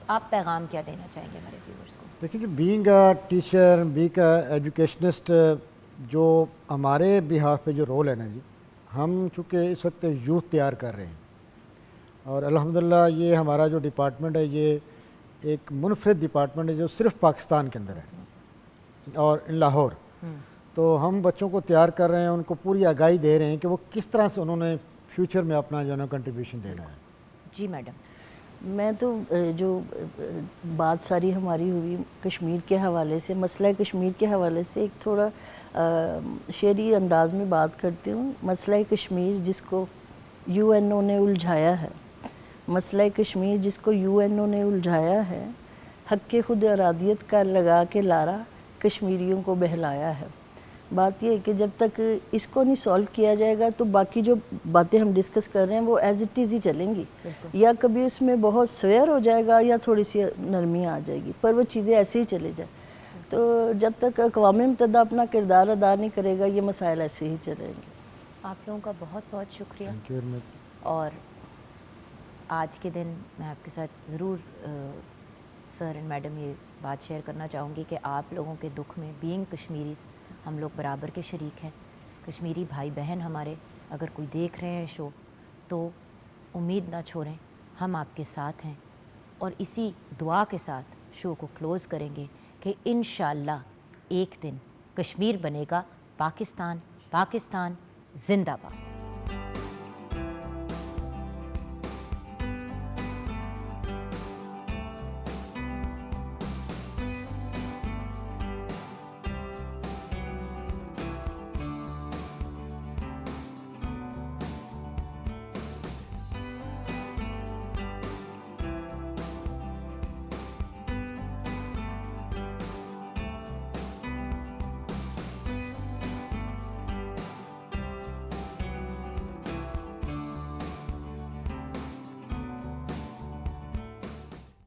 آپ پیغام کیا دینا چاہیں گے ہمارے ویورز کو؟ دیکھیں کہ being a teacher, being a educationist, جو ہمارے بہاف پہ جو رول ہے نا جی, ہم چونکہ اس وقت یوتھ تیار کر رہے ہیں, اور الحمدللہ یہ ہمارا جو ڈپارٹمنٹ ہے یہ ایک منفرد ڈپارٹمنٹ ہے جو صرف پاکستان کے اندر ہے اور لاہور. تو ہم بچوں کو تیار کر رہے ہیں, ان کو پوری آگاہی دے رہے ہیں کہ وہ کس طرح سے انہوں نے فیوچر میں اپنا جو ہے نا کنٹریبیوشن دینا ہے. جی میڈم. میں تو جو بات ساری ہماری ہوئی کشمیر کے حوالے سے, مسئلہ کشمیر کے حوالے سے ایک تھوڑا شعری انداز میں بات کرتی ہوں. مسئلہ کشمیر جس کو یو این او نے الجھایا ہے, مسئلہ کشمیر جس کو یو این او نے الجھایا ہے, حق خود ارادیت کا لگا کے لارا کشمیریوں کو بہلایا ہے. بات یہ ہے کہ جب تک اس کو نہیں سولو کیا جائے گا تو باقی جو باتیں ہم ڈسکس کر رہے ہیں وہ ایز اٹ از ہی چلیں گی، یا کبھی اس میں بہت سویر ہو جائے گا یا تھوڑی سی نرمی آ جائے گی، پر وہ چیزیں ایسے ہی چلے جائیں. تو جب تک اقوام متحدہ اپنا کردار ادا نہیں کرے گا یہ مسائل ایسے ہی چلیں گے. آپ لوگوں کا بہت بہت شکریہ. Thank you very much. اور آج کے دن میں آپ کے ساتھ ضرور سر اینڈ میڈم یہ بات شیئر کرنا چاہوں گی کہ آپ لوگوں کے دکھ میں بینگ کشمیریز ہم لوگ برابر کے شریک ہیں. کشمیری بھائی بہن ہمارے اگر کوئی دیکھ رہے ہیں شو تو امید نہ چھوڑیں، ہم آپ کے ساتھ ہیں. اور اسی دعا کے ساتھ شو کو کلوز کریں گے کہ انشاءاللہ ایک دن کشمیر بنے گا پاکستان. پاکستان زندہ باد.